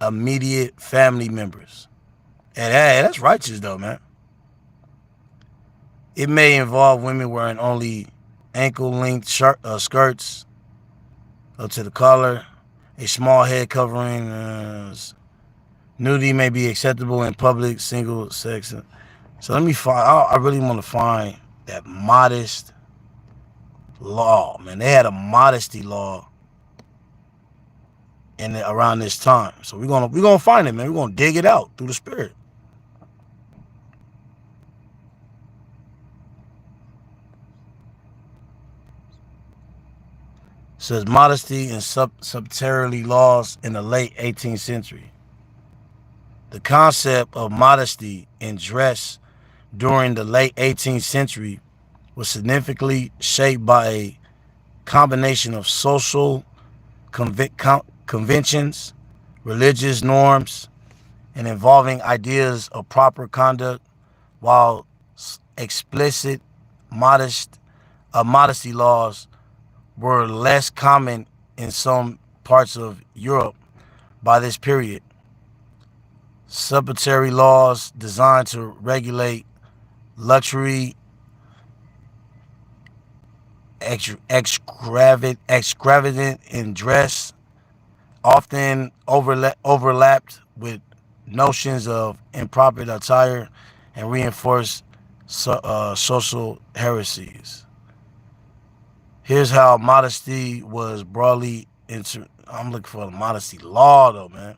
immediate family members. And hey, that's righteous though, man. It may involve women wearing only ankle-length skirts up to the collar, a small head covering. Nudity may be acceptable in public, single sex. So let me find. I really want to find that modest law, man. They had a modesty law around this time. So we're gonna find it, man. We're gonna dig it out through the Spirit. It says modesty and subterranean laws in the late 18th century. The concept of modesty in dress during the late 18th century was significantly shaped by a combination of social conventions, religious norms, and involving ideas of proper conduct, while explicit modesty laws were less common in some parts of Europe by this period. Subsidiary laws designed to regulate luxury, extravagant in dress, often overlapped with notions of improper attire and reinforced social heresies. Here's how modesty was broadly I'm looking for the modesty law though, man.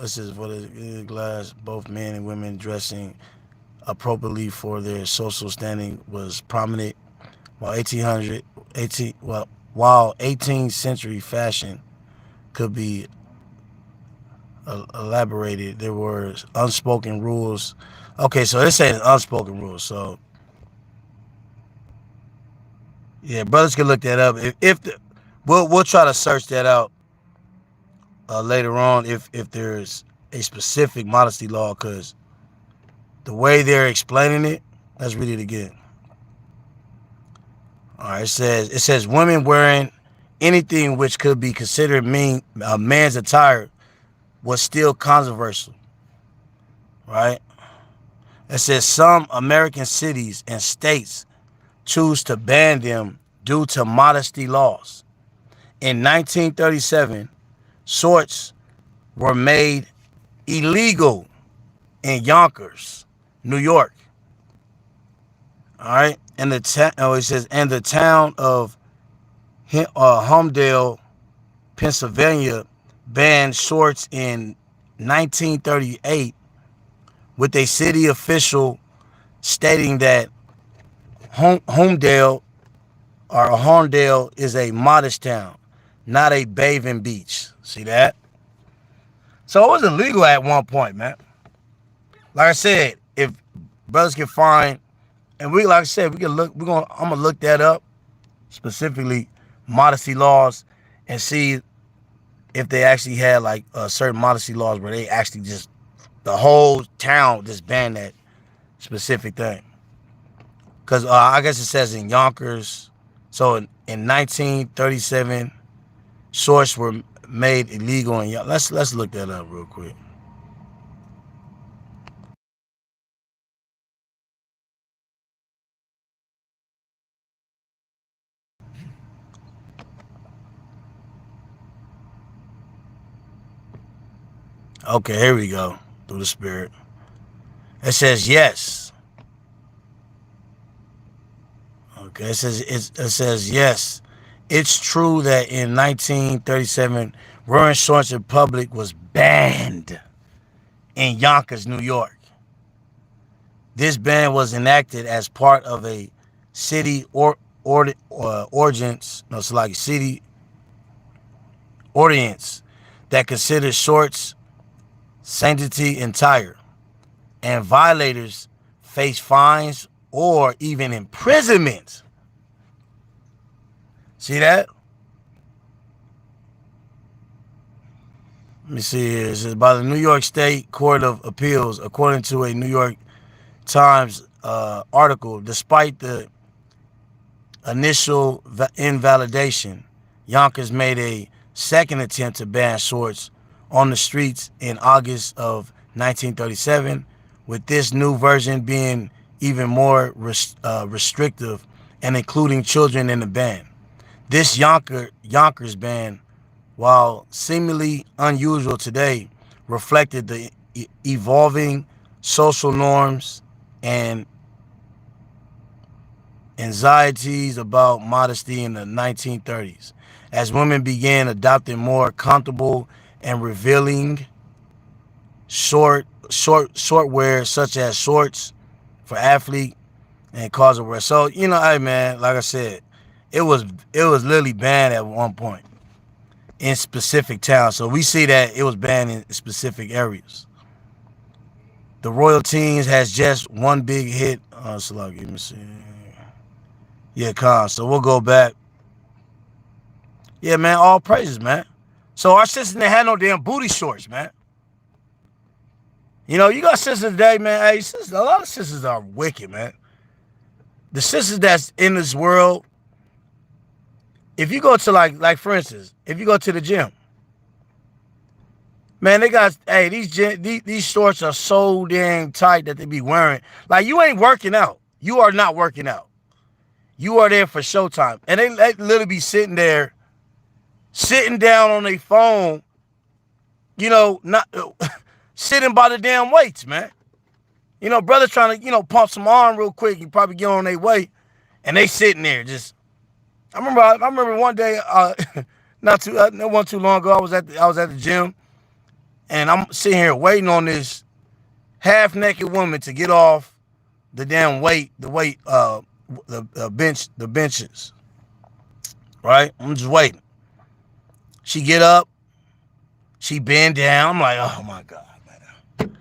This is for the glass, both men and women dressing appropriately for their social standing was prominent, while 18th century fashion could be elaborated. There were unspoken rules. Okay, so they're saying unspoken rules. So yeah, brothers can look that up. We'll try to search that out later on if there's a specific modesty law, because the way they're explaining it, let's read it again. All right, it says women wearing anything which could be considered man's attire was still controversial, right? It says some American cities and states choose to ban them due to modesty laws. In 1937, shorts were made illegal in Yonkers, New York. All right, and it says, and the town of Homedale, Pennsylvania, banned shorts in 1938, with a city official stating that Homedale is a modest town, not a bathing beach. See that? So it was illegal at one point, man. Like I said, if brothers can find, and we can look. I'm gonna look that up, specifically modesty laws, and see if they actually had like certain modesty laws where they actually just the whole town just banned that specific thing. Because I guess it says in Yonkers. So in 1937, shorts were made illegal in Yonkers. Let's look that up real quick. Okay, here we go. Through the Spirit. It says yes. Okay, it says yes. It's true that in 1937, wearing shorts in public was banned in Yonkers, New York. This ban was enacted as part of a city ordinance that considers shorts sanctity entire, and violators face fines or even imprisonment. See that? Let me see here. It says by the New York State Court of Appeals, according to a New York Times article, despite the initial invalidation, Yonkers made a second attempt to ban shorts on the streets in August of 1937, with this new version being even more restrictive and including children in the ban. This Yonkers ban, while seemingly unusual today, reflected the evolving social norms and anxieties about modesty in the 1930s, as women began adopting more comfortable and revealing short wear, such as shorts for athlete and casual wear. So, you know, hey man, like I said, it was literally banned at one point in specific towns. So we see that it was banned in specific areas. The Royal Teens has just one big hit. So let me see. Yeah, con. So we'll go back. Yeah, man, all praises, man. So our sisters didn't have no damn booty shorts, man. You know, you got sisters today, man. Hey, sisters, a lot of sisters are wicked, man. The sisters that's in this world, if you go to like for instance, if you go to the gym, man, they got, hey, these shorts are so damn tight that they be wearing. Like, you ain't working out. You are not working out. You are there for showtime. And they literally be sitting there, sitting down on their phone, you know, not sitting by the damn weights, man. You know, brother trying to, you know, pump some arm real quick. You probably get on their way, and they sitting there just. I remember one day, not too long ago, I was at the gym, and I'm sitting here waiting on this half naked woman to get off the damn weight, the benches, right? I'm just waiting. She get up, she bend down. I'm like, oh my God, man.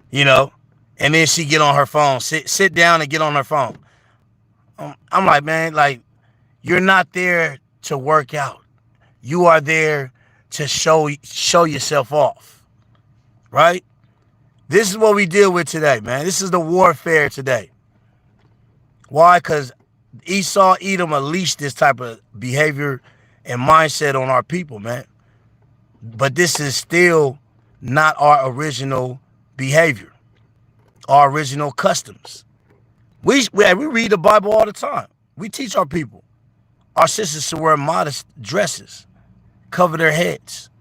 You know, and then she get on her phone, sit down and get on her phone. I'm like, man, like, you're not there to work out. You are there to show yourself off, right? This is what we deal with today, man. This is the warfare today. Why? Because Esau, Edom unleashed this type of behavior and mindset on our people, man. But this is still not our original behavior, our original customs. We read the Bible all the time. We teach our people. Our sisters to wear modest dresses, cover their heads,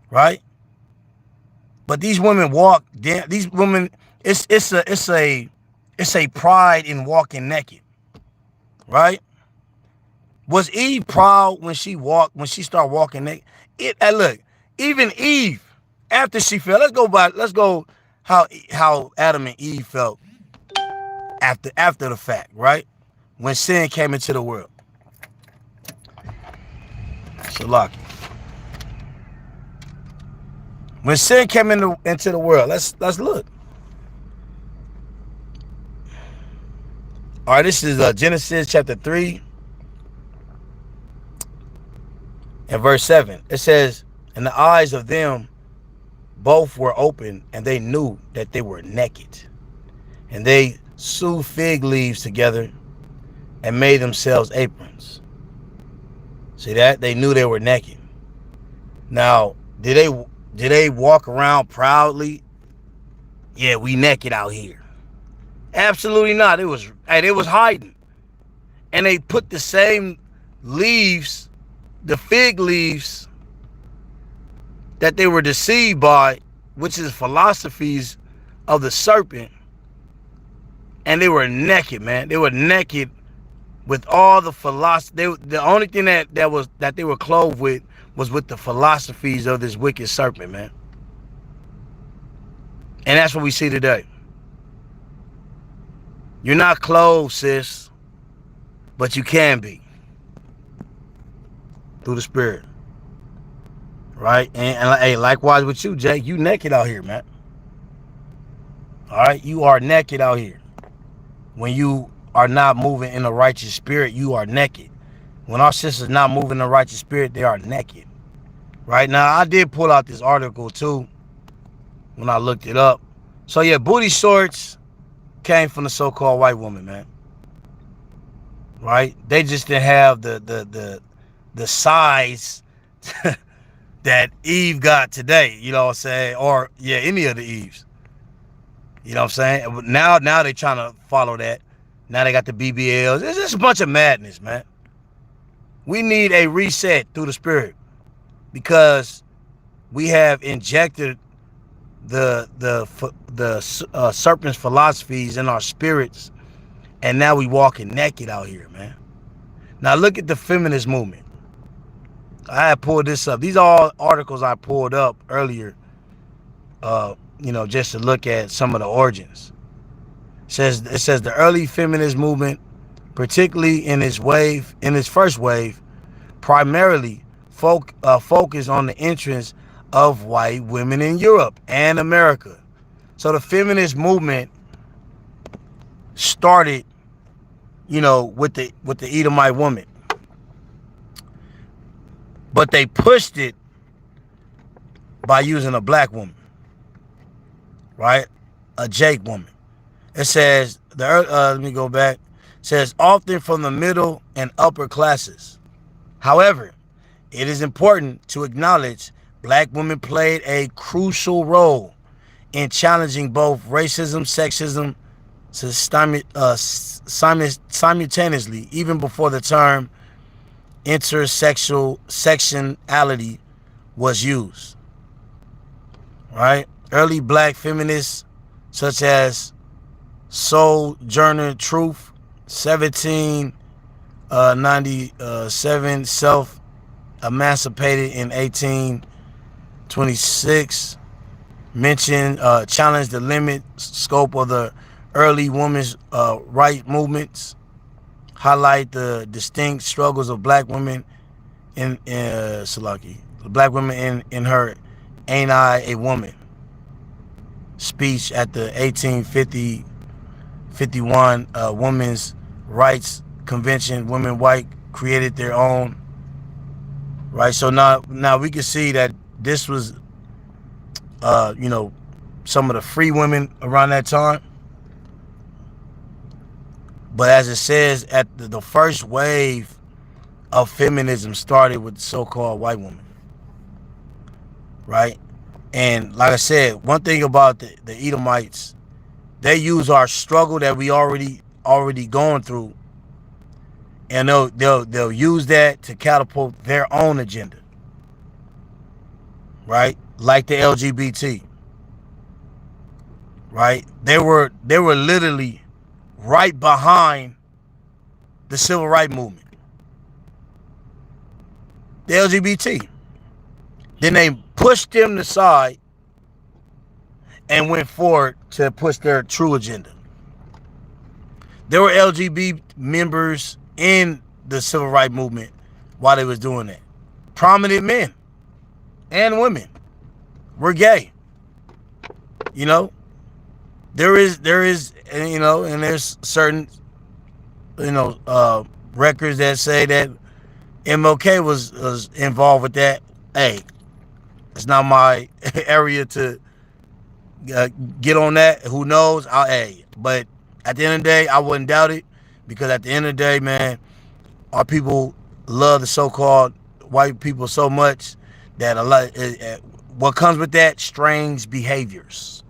right? But these women walk. These women, it's a pride in walking naked, right? Was Eve proud when she started walking naked? Look, even Eve, after she fell, let's go how Adam and Eve felt after the fact, right? When sin came into the world. So look. When sin came into the world, let's look. All right, this is Genesis chapter 3 and verse 7. It says, and the eyes of them both were open, and they knew that they were naked. And they sewed fig leaves together and made themselves aprons. See that? They knew they were naked. Now, did they walk around proudly? Yeah, we naked out here. Absolutely not. They was hiding. And they put the same leaves, the fig leaves that they were deceived by, which is philosophies of the serpent. And they were naked, man. They were naked with all the philosophy. The only thing that they were clothed with was with the philosophies of this wicked serpent, man. And that's what we see today. You're not clothed, sis, but you can be through the Spirit, right? And hey, likewise with you, Jake, you naked out here, man. All right, you are naked out here. When you are not moving in the righteous spirit, you are naked. When our sisters not moving in the righteous spirit, they are naked. Right now, I did pull out this article too when I looked it up. So yeah, booty shorts came from the so-called white woman, man. right? They just didn't have the size that Eve got today, you know what I'm saying? Or yeah, any of the Eves. You know what I'm saying? But now they trying to follow that. Now they got the BBLs. It's just a bunch of madness, man. We need a reset through the spirit because we have injected the serpent's philosophies in our spirits, and now we walking naked out here, man. Now look at the feminist movement. I had pulled this up. These are all articles I pulled up earlier, just to look at some of the origins. It says the early feminist movement, particularly in its first wave, primarily focused on the entrance of white women in Europe and America. So the feminist movement started, with the Edomite woman, but they pushed it by using a black woman, right? A Jake woman. It says let me go back. It says often from the middle and upper classes. However, it is important to acknowledge black women played a crucial role in challenging both racism, sexism, simultaneously, even before the term intersectionality was used. Right? Early black feminists such as Sojourner Truth, 1797, self-emancipated in 1826, challenged the limit scope of the early women's right movements, highlight the distinct struggles of black women in her Ain't I a Woman speech at the 1851 Women's Rights Convention. Women white created their own, right? So now we can see that this was some of the free women around that time. But as it says, at the first wave of feminism started with the so-called white woman, right? And like I said, one thing about the Edomites, they use our struggle that we already going through, and they'll use that to catapult their own agenda, right? Like the LGBT, right? They were literally right behind the civil rights movement, the LGBT. Then they pushed them aside and went forward to push their true agenda. There were LGBT members in the civil rights movement while they was doing that. Prominent men and women were gay. There is, and there's certain, records that say that MLK was involved with that. Hey, it's not my area to get on that. Who knows? But at the end of the day, I wouldn't doubt it, because at the end of the day, man, our people love the so-called white people so much that what comes with that, strange behaviors.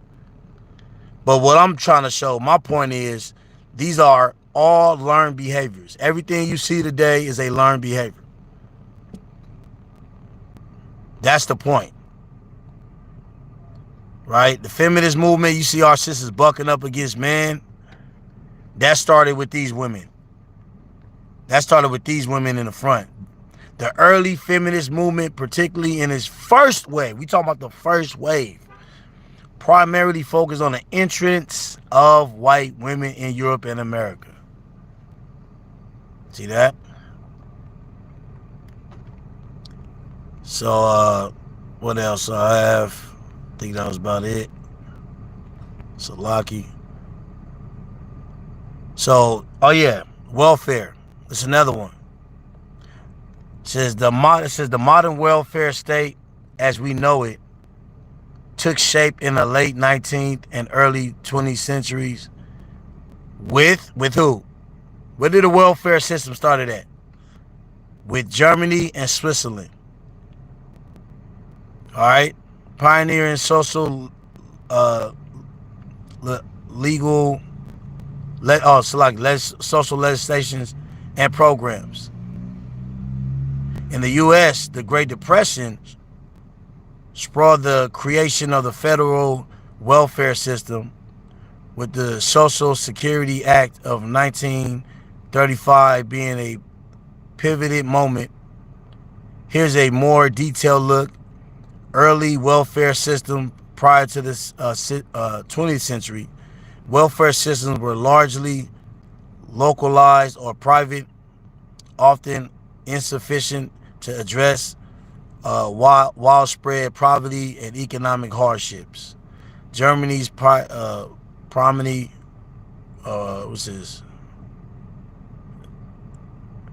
But what I'm trying to show, my point is, these are all learned behaviors. Everything you see today is a learned behavior. That's the point. Right? The feminist movement, you see our sisters bucking up against men. That started with these women. That started with these women in the front. The early feminist movement, particularly in its first wave, we talking about the first wave, primarily focused on the entrance of white women in Europe and America. See that? So, what else I have? I think that was about it. Salaki. So, welfare. It's another one. It says the modern welfare state, as we know it, took shape in the late 19th and early 20th centuries with who? Where did the welfare system started at? With Germany and Switzerland. All right, pioneering social, legal, social legislations and programs. In the U.S., the Great Depression spurred the creation of the federal welfare system with the Social Security Act of 1935 being a pivotal moment. Here's a more detailed look. Early welfare system prior to this 20th century. Welfare systems were largely localized or private, often insufficient to address widespread poverty and economic hardships. Germany's prominent, what's this?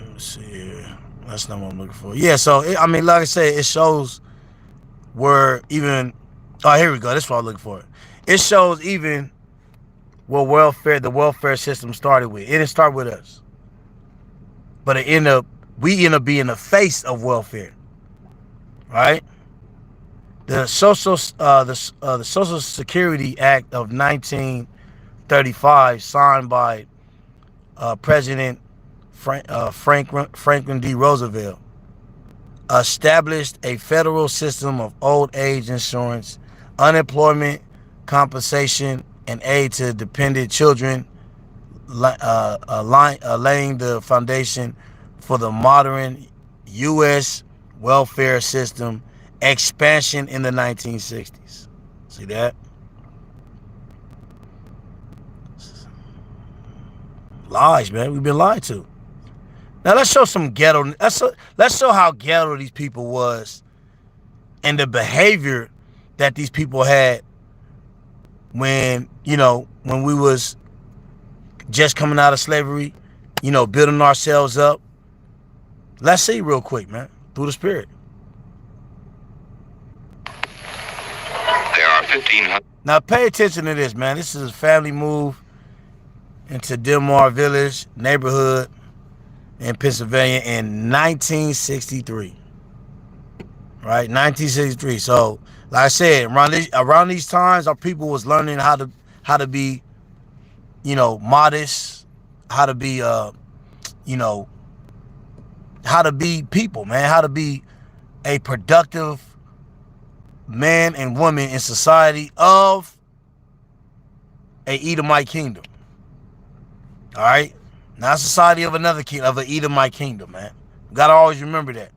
Let's see here. That's not what I'm looking for. Yeah, so, I mean, like I said, it shows where even, oh, here we go. That's what I'm looking for. It shows even where the welfare system started with. It didn't start with us. But we end up being the face of welfare. Right? The Social Security Act of 1935, signed by President Franklin D. Roosevelt, established a federal system of old age insurance, unemployment compensation, and aid to dependent children, laying the foundation for the modern U.S. welfare system expansion in the 1960s. See that? Lies, man. We've been lied to. Now let's show some ghetto. Let's show how ghetto these people was and the behavior that these people had when we was just coming out of slavery, building ourselves up. Let's see real quick, man, through the Spirit. There are 1,500. Now pay attention to this, man. This is a family move into Delmar Village neighborhood in Pennsylvania in 1963. Right, 1963. So, like I said, around these times, our people was learning how to be, modest, how to be, how to be people, man, how to be a productive man and woman in society of a Edomite kingdom. All right, not society of another kingdom, of an Edomite kingdom, man. You gotta always remember that.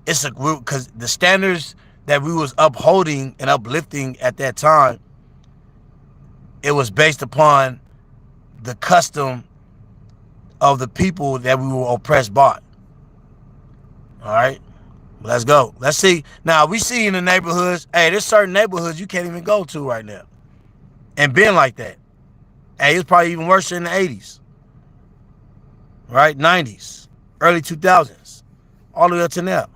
It's a group, because the standards that we was upholding and uplifting at that time, it was based upon the custom of the people that we were oppressed by. All right, let's go. Let's see. Now we see in the neighborhoods, hey, there's certain neighborhoods you can't even go to right now, and being like that. Hey, it's probably even worse in the 80s, right? 90s, early 2000s, all the way up to now.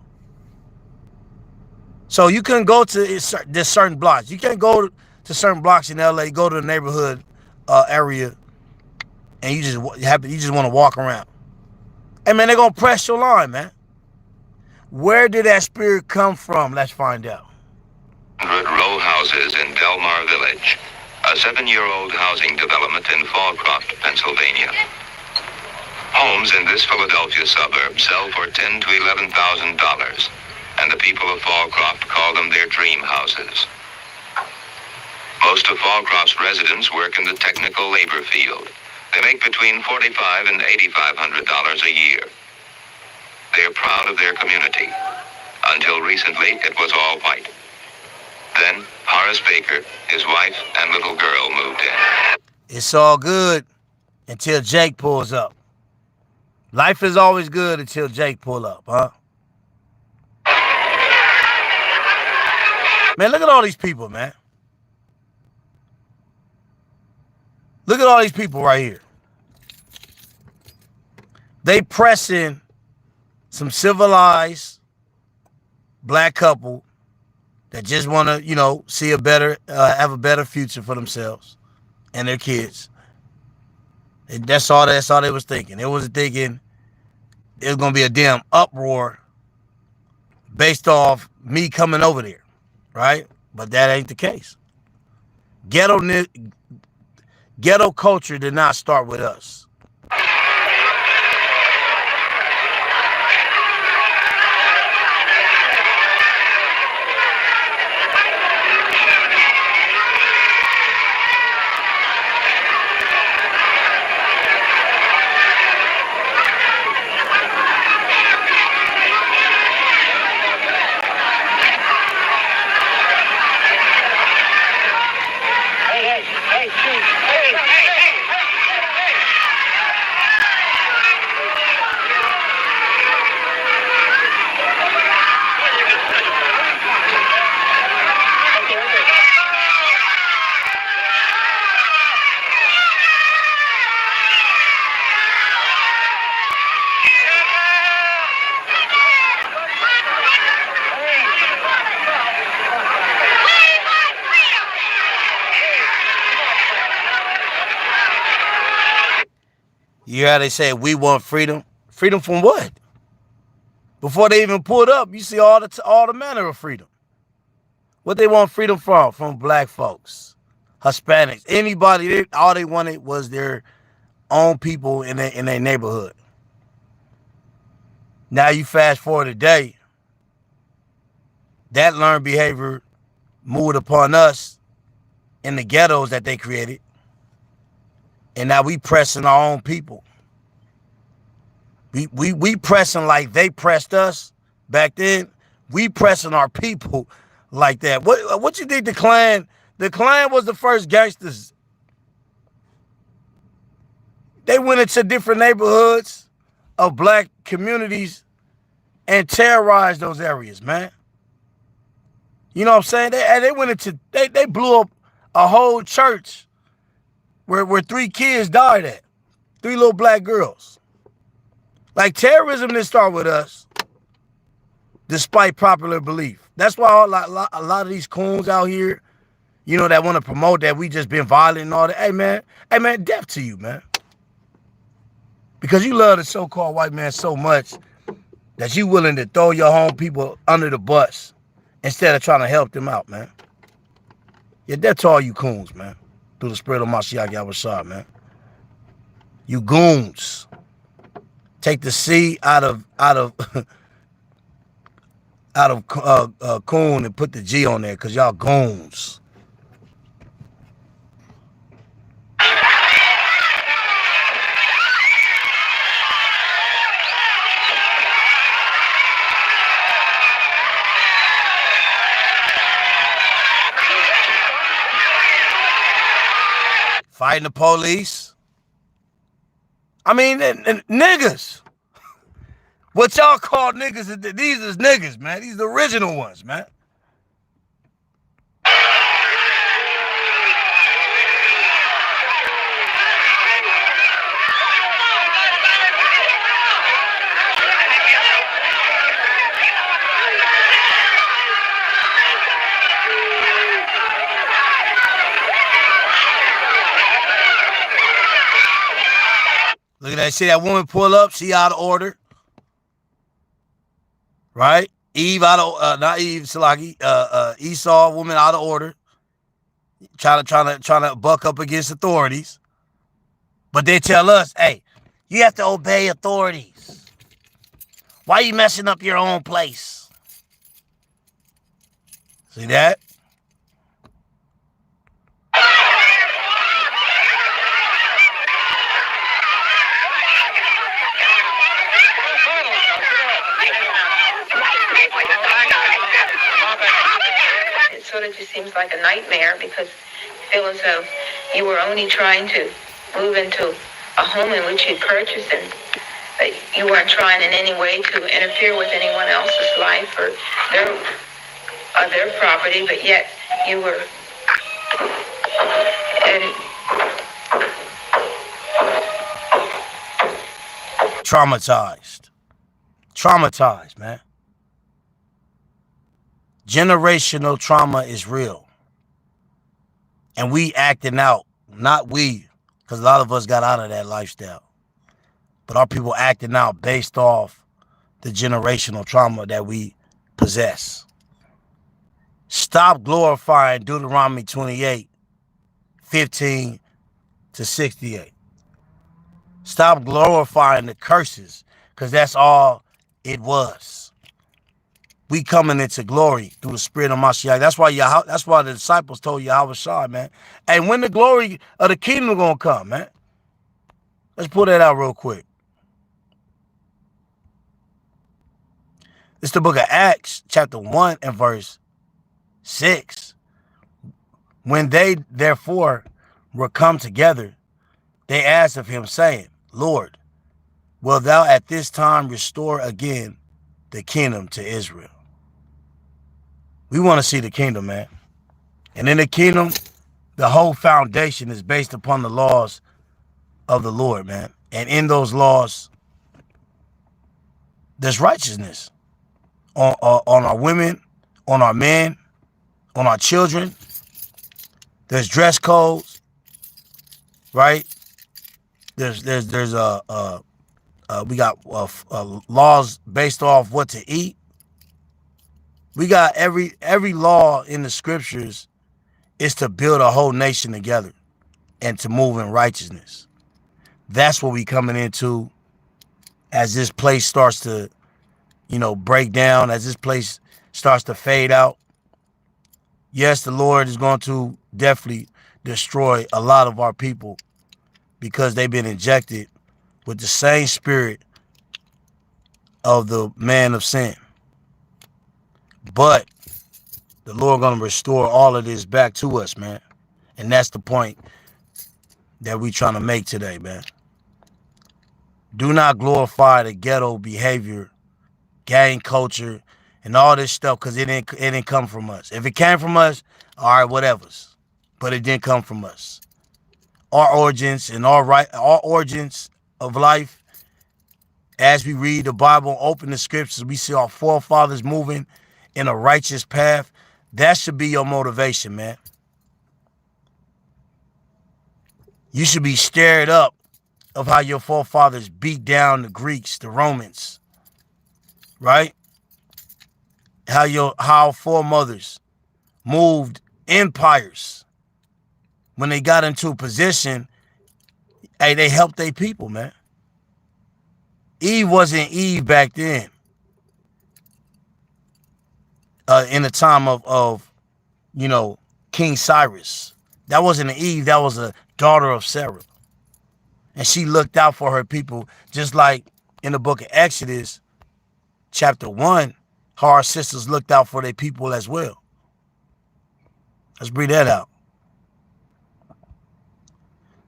So you couldn't go to there's certain blocks. You can't go to certain blocks in LA, go to the neighborhood area, and you just want to walk around. Hey, man, they're going to press your line, man. Where did that spirit come from? Let's find out. 100 row houses in Delmar Village, a 7-year-old housing development in Fallcroft, Pennsylvania. Homes in this Philadelphia suburb sell for $10,000 to $11,000. And the people of Fallcroft call them their dream houses. Most of Fallcroft's residents work in the technical labor field. They make between $4,500 and $8,500 a year. They are proud of their community. Until recently, it was all white. Then, Horace Baker, his wife, and little girl moved in. It's all good until Jake pulls up. Life is always good until Jake pull up, huh? Man, look at all these people, man. Look at all these people right here. They pressing some civilized black couple that just want to, see a better, have a better future for themselves and their kids. That's all they was thinking. They was thinking it was going to be a damn uproar based off me coming over there, right? But that ain't the case. Ghetto culture did not start with us. You hear how they say we want freedom? Freedom from what? Before they even pulled up, you see all the manner of freedom. What they want freedom from? From black folks, Hispanics, anybody. All they wanted was their own people in their neighborhood. Now you fast forward today, that learned behavior moved upon us in the ghettos that they created. And now we pressing our own people. We pressing like they pressed us back then. We pressing our people like that. What you think the Klan was the first gangsters. They went into different neighborhoods of black communities and terrorized those areas, man. You know what I'm saying? They went into they blew up a whole church where 3 kids died at. 3 little black girls. Like, terrorism didn't start with us, despite popular belief. That's why a lot of these coons out here, you know, that want to promote that we just been violent and all that. Hey, man, death to you, man. Because you love the so-called white man so much that you willing to throw your home people under the bus instead of trying to help them out, man. Yeah, death to all you coons, man. Through the spirit of Mashiach Yahushua, man. You goons. Take the C out of coon and put the G on there, because y'all goons. Fighting the police. I mean, niggas. What y'all call niggas, these is niggas, man. These are the original ones, man. Look at that. See that woman pull up? She out of order. Right? Eve out of not Eve, Salaki, Esau, woman out of order. Trying to buck up against authorities. But they tell us, hey, you have to obey authorities. Why are you messing up your own place? See that? It sort of just seems like a nightmare, because you feel as though you were only trying to move into a home in which you purchased, and that you weren't trying in any way to interfere with anyone else's life or their property, but yet you were Traumatized, man. Generational trauma is real. And we acting out, not we, Because a lot of us got out of that lifestyle. But our people acting out based off the generational trauma that we possess. Stop glorifying Deuteronomy 28:15-68. Stop glorifying the curses, because that's all it was. We coming into glory through the spirit of Mashiach. That's why the disciples told Yahweh Shai, man. Hey, when the glory of the kingdom gonna come, man? Let's pull that out real quick. It's the book of Acts, chapter 1 and verse 6. When they therefore were come together, they asked of him, saying, Lord, wilt thou at this time restore again the kingdom to Israel? We want to see the kingdom, man. And in the kingdom, the whole foundation is based upon the laws of the Lord, man. And in those laws, there's righteousness on our women, on our men, on our children. There's dress codes, right? There's we got laws based off what to eat. We got every law in the scriptures is to build a whole nation together and to move in righteousness. That's what we coming into as this place starts to, break down, as this place starts to fade out. Yes, the Lord is going to definitely destroy a lot of our people because they've been injected with the same spirit of the man of sin. But the Lord going to restore all of this back to us, man. And that's the point that we trying to make today, man. Do not glorify the ghetto behavior, gang culture, and all this stuff, because it didn't come from us. If it came from us, all right, whatever's. But it didn't come from us. Our origins and our origins of life, as we read the Bible, open the scriptures, we see our forefathers moving in a righteous path. That should be your motivation, man. You should be stirred up of how your forefathers beat down the Greeks, the Romans, right? How foremothers moved empires. When they got into a position, hey, they helped their people, man. Eve wasn't Eve back then. In the time of King Cyrus. That wasn't an Eve, that was a daughter of Sarah. And she looked out for her people, just like in the book of Exodus, chapter 1, how our sisters looked out for their people as well. Let's read that out.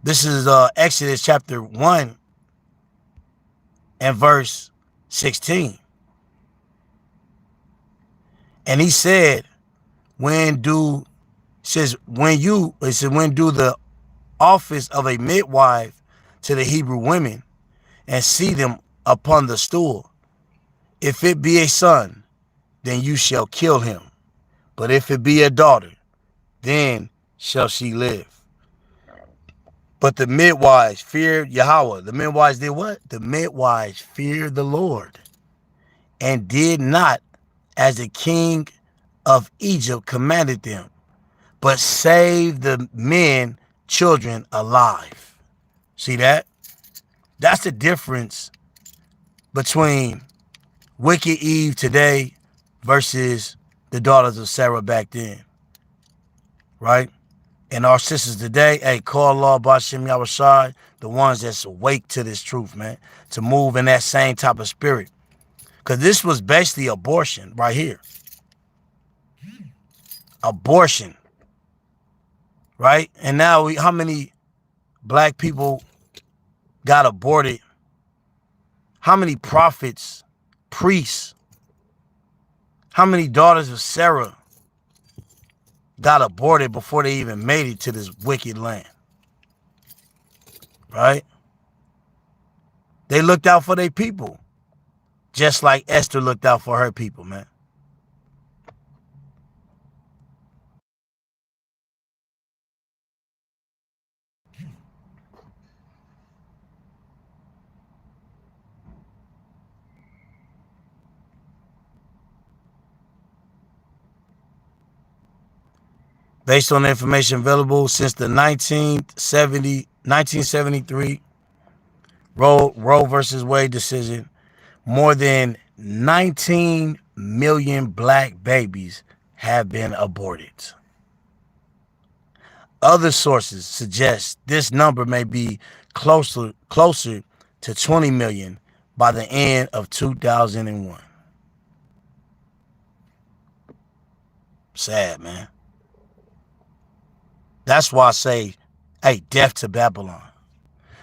This is Exodus chapter 1 and verse 16. And he said, when do the office of a midwife to the Hebrew women, and see them upon the stool. If it be a son, then you shall kill him. But if it be a daughter, then shall she live. But the midwives feared Yahweh. The midwives did what? The midwives feared the Lord, and did not as the king of Egypt commanded them, but saved the men, children alive. See that? That's the difference between wicked Eve today versus the daughters of Sarah back then. Right? And our sisters today, hey, call Allah Bashim Yahushai, the ones that's awake to this truth, man, to move in that same type of spirit. Because this was basically abortion right here. Abortion. Right? And now how many black people got aborted? How many prophets, priests, how many daughters of Sarah got aborted before they even made it to this wicked land? Right? They looked out for their people, just like Esther looked out for her people, man. Based on the information available since the 1973 Roe versus Wade decision, more than 19 million black babies have been aborted. Other sources suggest this number may be closer to 20 million by the end of 2001. Sad, man. That's why I say, hey, death to Babylon.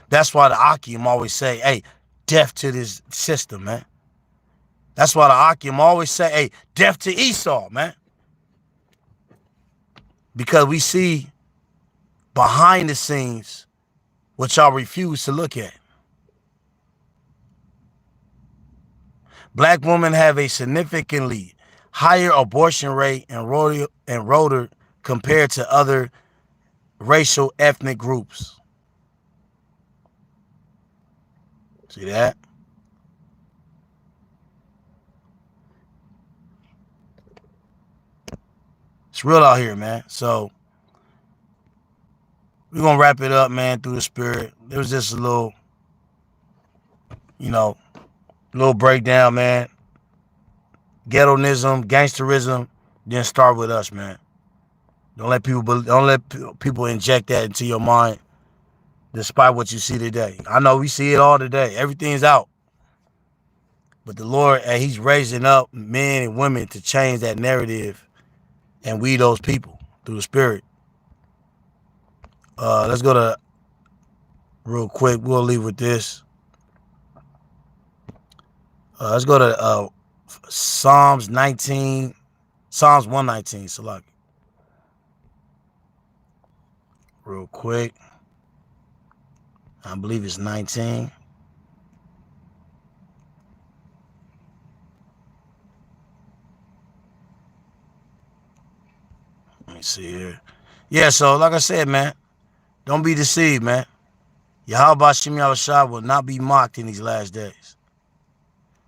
That's why the Akim always say, hey, death to this system, man. That's why the Akim always say, hey, death to Esau, man. Because we see behind the scenes what y'all refuse to look at. Black women have a significantly higher abortion rate and rotor compared to other racial ethnic groups. See that? It's real out here, man. So we're going to wrap it up, man, through the spirit. It was just a little, little breakdown, man. Ghettoism, gangsterism didn't start with us, man. Don't let people inject that into your mind despite what you see today. I know we see it all today. Everything's out. But the Lord, he's raising up men and women to change that narrative and we those people through the spirit. Let's go to, real quick, we'll leave with this. Let's go to Psalms 119, Salaki. Real quick. I believe it's 19. Let me see here. Yeah, so like I said, man, don't be deceived, man. Yahweh Shem Yahushua will not be mocked in these last days.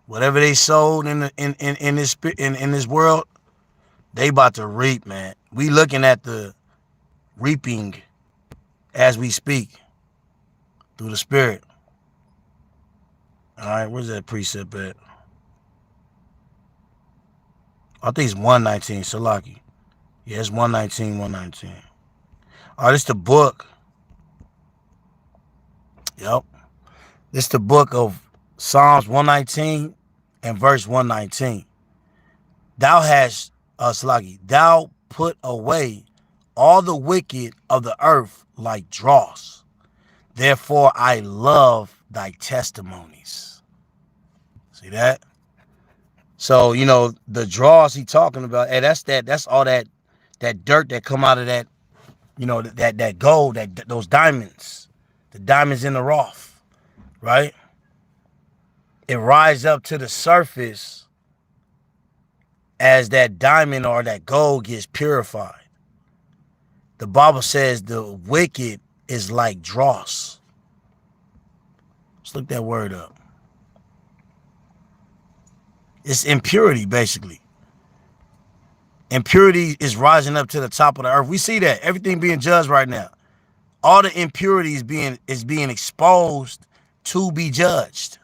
Whatever they sowed in this world, they about to reap, man. We looking at the reaping as we speak through the spirit. All right, where's that precept at? I think it's 119, Salaki. Yeah, it's 119. All right, it's the book. Yep. It's the book of Psalms 119 and verse 119. Thou hast, Salaki, thou put away all the wicked of the earth like dross. Therefore I love thy testimonies. See that? So, the dross he talking about, hey, that's all that dirt that come out of that, that gold, those diamonds, the diamonds in the rough, right? It rises up to the surface as that diamond or that gold gets purified. The Bible says the wicked is like dross. Let's look that word up. It's impurity, basically. Impurity is rising up to the top of the earth. We see that. Everything being judged right now. All the impurities is being exposed to be judged.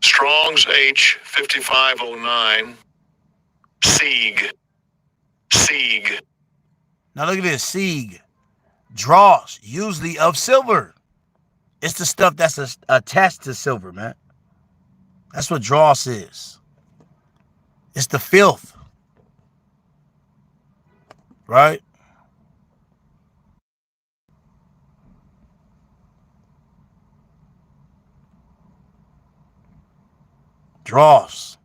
Strong's H 5509. Sieg. Now look at this. Sieg. Dross, usually of silver. It's the stuff that's attached to silver, man. That's what dross is. It's the filth. Right? Dross.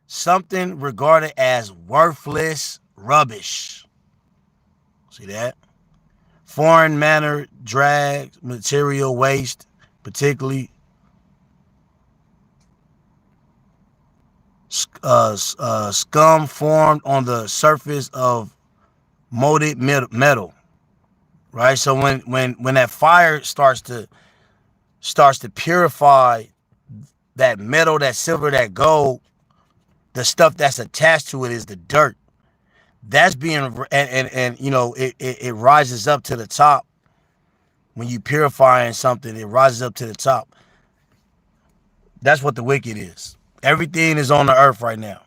Something regarded as worthless rubbish. See that? Foreign manner, drag, material waste, particularly scum formed on the surface of molded metal. Right? So when that fire starts to purify that metal, that silver, that gold, the stuff that's attached to it is the dirt. That's being, and you know, it rises up to the top. When you purifying something, it rises up to the top. That's what the wicked is. Everything is on the earth right now.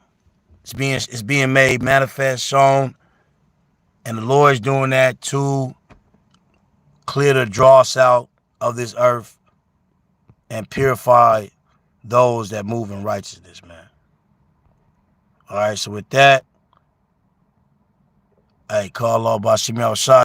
It's being made manifest, shown, and the Lord is doing that to clear the dross out of this earth and purify those that move in righteousness, man. All right, so with that, hey, call Allah Bashim Al Shah.